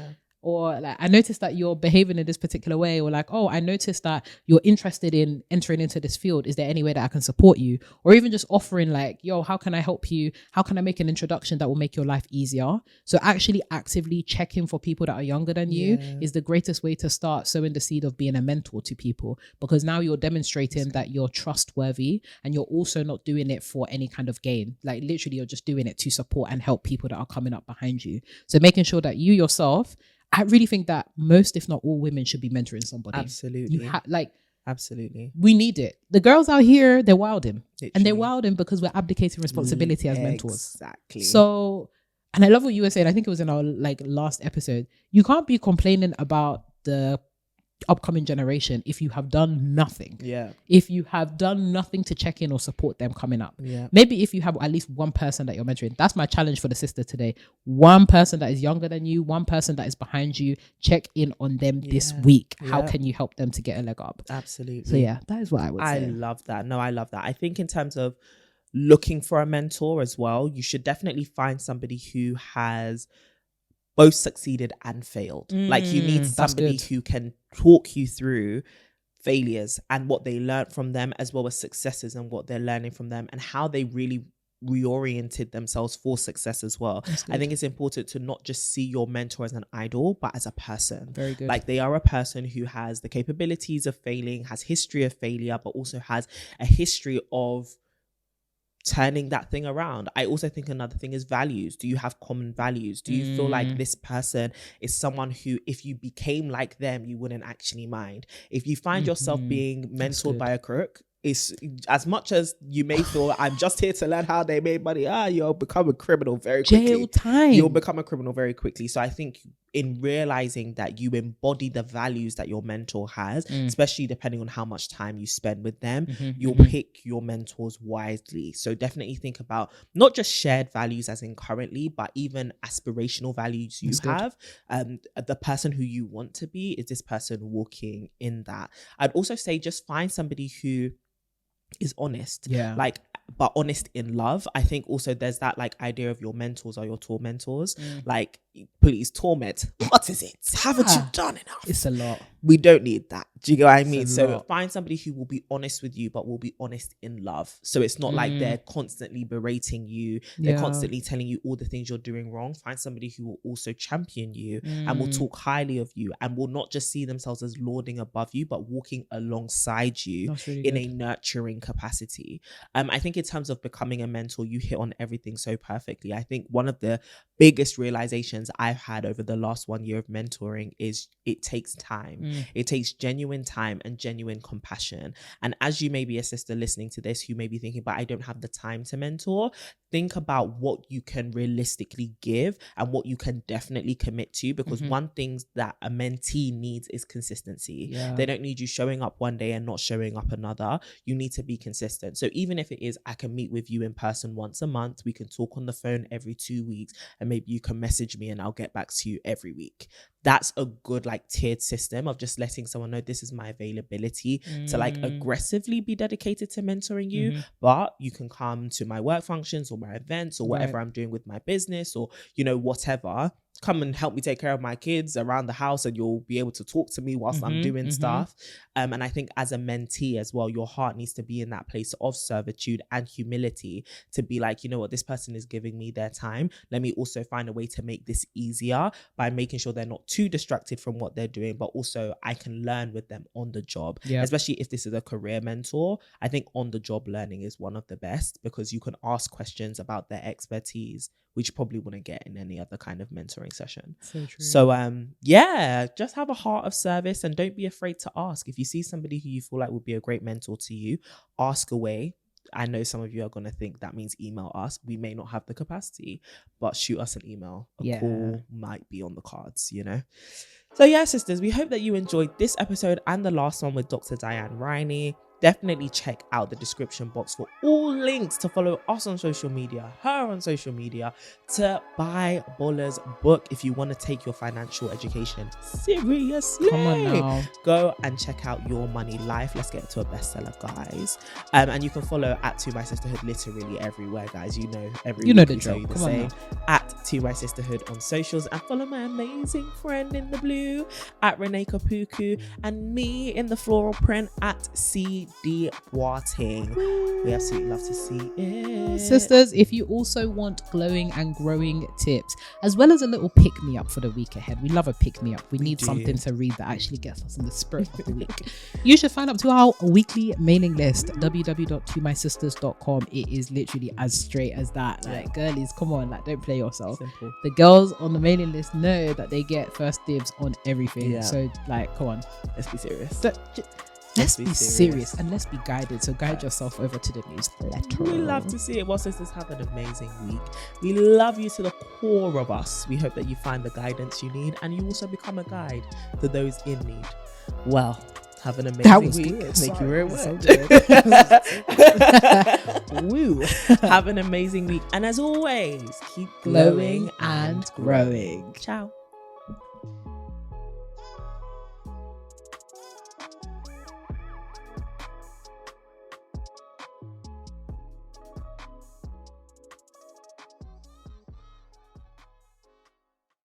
Or like, I noticed that you're behaving in this particular way, or like, oh, I noticed that you're interested in entering into this field. Is there any way that I can support you? Or even just offering like, yo, how can I help you? How can I make an introduction that will make your life easier? So actually actively checking for people that are younger than you is the greatest way to start sowing the seed of being a mentor to people, because now you're demonstrating that you're trustworthy, and you're also not doing it for any kind of gain. Like literally you're just doing it to support and help people that are coming up behind you. So making sure that you yourself, I really think that most, if not all, women should be mentoring somebody. Absolutely. Absolutely. We need it. The girls out here, they're wilding. Literally. And they're wilding because we're abdicating responsibility as mentors. Exactly. So, and I love what you were saying. I think it was in our like last episode. You can't be complaining about the upcoming generation if you have done nothing. If you have done nothing to check in or support them coming up. Maybe if you have at least one person that you're mentoring. That's my challenge for the sister today. One person that is younger than you, one person that is behind you, check in on them this week. How can you help them to get a leg up? Absolutely. So yeah, that is what I would say. I love that. No, I love that. I think in terms of looking for a mentor as well, you should definitely find somebody who has both succeeded and failed. Like you need somebody who can talk you through failures and what they learned from them, as well as successes and what they're learning from them, and how they really reoriented themselves for success as well. I think it's important to not just see your mentor as an idol, but as a person. Very good. Like they are a person who has the capabilities of failing, has history of failure, but also has a history of turning that thing around. I also think another thing is values. Do you have common values? Do you feel like this person is someone who, if you became like them, you wouldn't actually mind? If you find yourself being mentored by a crook, it's as much as you may feel I'm just here to learn how they made money. You'll become a criminal very quickly. Jail time. You'll become a criminal very quickly. So I think in realizing that you embody the values that your mentor has, especially depending on how much time you spend with them, you'll pick your mentors wisely. So definitely think about not just shared values as in currently, but even aspirational values you have. The person who you want to be, is this person walking in that? I'd also say just find somebody who is honest, like, but honest in love. I think also there's that like idea of your mentors are your tormentors. Like please, torment. What is it? Haven't you done enough? It's a lot. We don't need that. Do you get what I mean? So find somebody who will be honest with you, but will be honest in love. So it's not like they're constantly berating you. They're constantly telling you all the things you're doing wrong. Find somebody who will also champion you and will talk highly of you and will not just see themselves as lording above you, but walking alongside you in a nurturing capacity. I think in terms of becoming a mentor, you hit on everything so perfectly. I think one of the biggest realizations I've had over the last 1 year of mentoring is it takes time. It takes genuine time and genuine compassion. And as you may be a sister listening to this who may be thinking, but I don't have the time to mentor, think about what you can realistically give and what you can definitely commit to, because one thing that a mentee needs is consistency. They don't need you showing up one day and not showing up another. You need to be consistent. So even if it is, I can meet with you in person once a month, we can talk on the phone every 2 weeks, and maybe you can message me and I'll get back to you every week. That's a good like tiered system of just letting someone know this is my availability to like aggressively be dedicated to mentoring you. But you can come to my work functions or my events or whatever I'm doing with my business, or, you know, whatever. Come and help me take care of my kids around the house, and you'll be able to talk to me whilst I'm doing stuff. And I think as a mentee as well, your heart needs to be in that place of servitude and humility to be like, you know what, this person is giving me their time. Let me also find a way to make this easier by making sure they're not too distracted from what they're doing, but also I can learn with them on the job. Especially if this is a career mentor, I think on the job learning is one of the best, because you can ask questions about their expertise, which you probably wouldn't get in any other kind of mentoring session. So true. So just have a heart of service and don't be afraid to ask. If you see somebody who you feel like would be a great mentor to you, ask away. I know some of you are going to think that means email us. We may not have the capacity, but shoot us an email. A call might be on the cards, you know? So yeah, sisters, we hope that you enjoyed this episode and the last one with Dr. Diane Riney. Definitely check out the description box for all links to follow us on social media, her on social media, to buy Bola's book if you want to take your financial education seriously. Come on now. Go and check out Your Money Life. Let's get to a bestseller, guys. And you can follow at To My Sisterhood literally everywhere, guys. You know, every week we tell you the same. At To My Sisterhood on socials, and follow my amazing friend in the blue at Renee Kapuku, and me in the floral print at CD Boating. We absolutely love to see it. Sisters, if you also want glowing and growing tips, as well as a little pick-me-up for the week ahead, we love a pick-me-up. We need something to read that actually gets us in the spirit of the week. You should sign up to our weekly mailing list, www.tomysisters.com. It is literally as straight as that. Like, girlies, come on, like, don't play yourself. Simple. The girls on the mailing list know that they get first dibs on everything. So, like, come on. Let's be serious. Let's be serious and let's be guided. So guide yourself over to the newsletter. We love to see it. Well, sisters, have an amazing week. We love you to the core of us. We hope that you find the guidance you need and you also become a guide to those in need. Well, have an amazing week. Good. Thank you very much. So Woo. Have an amazing week. And as always, keep glowing and growing. Ciao.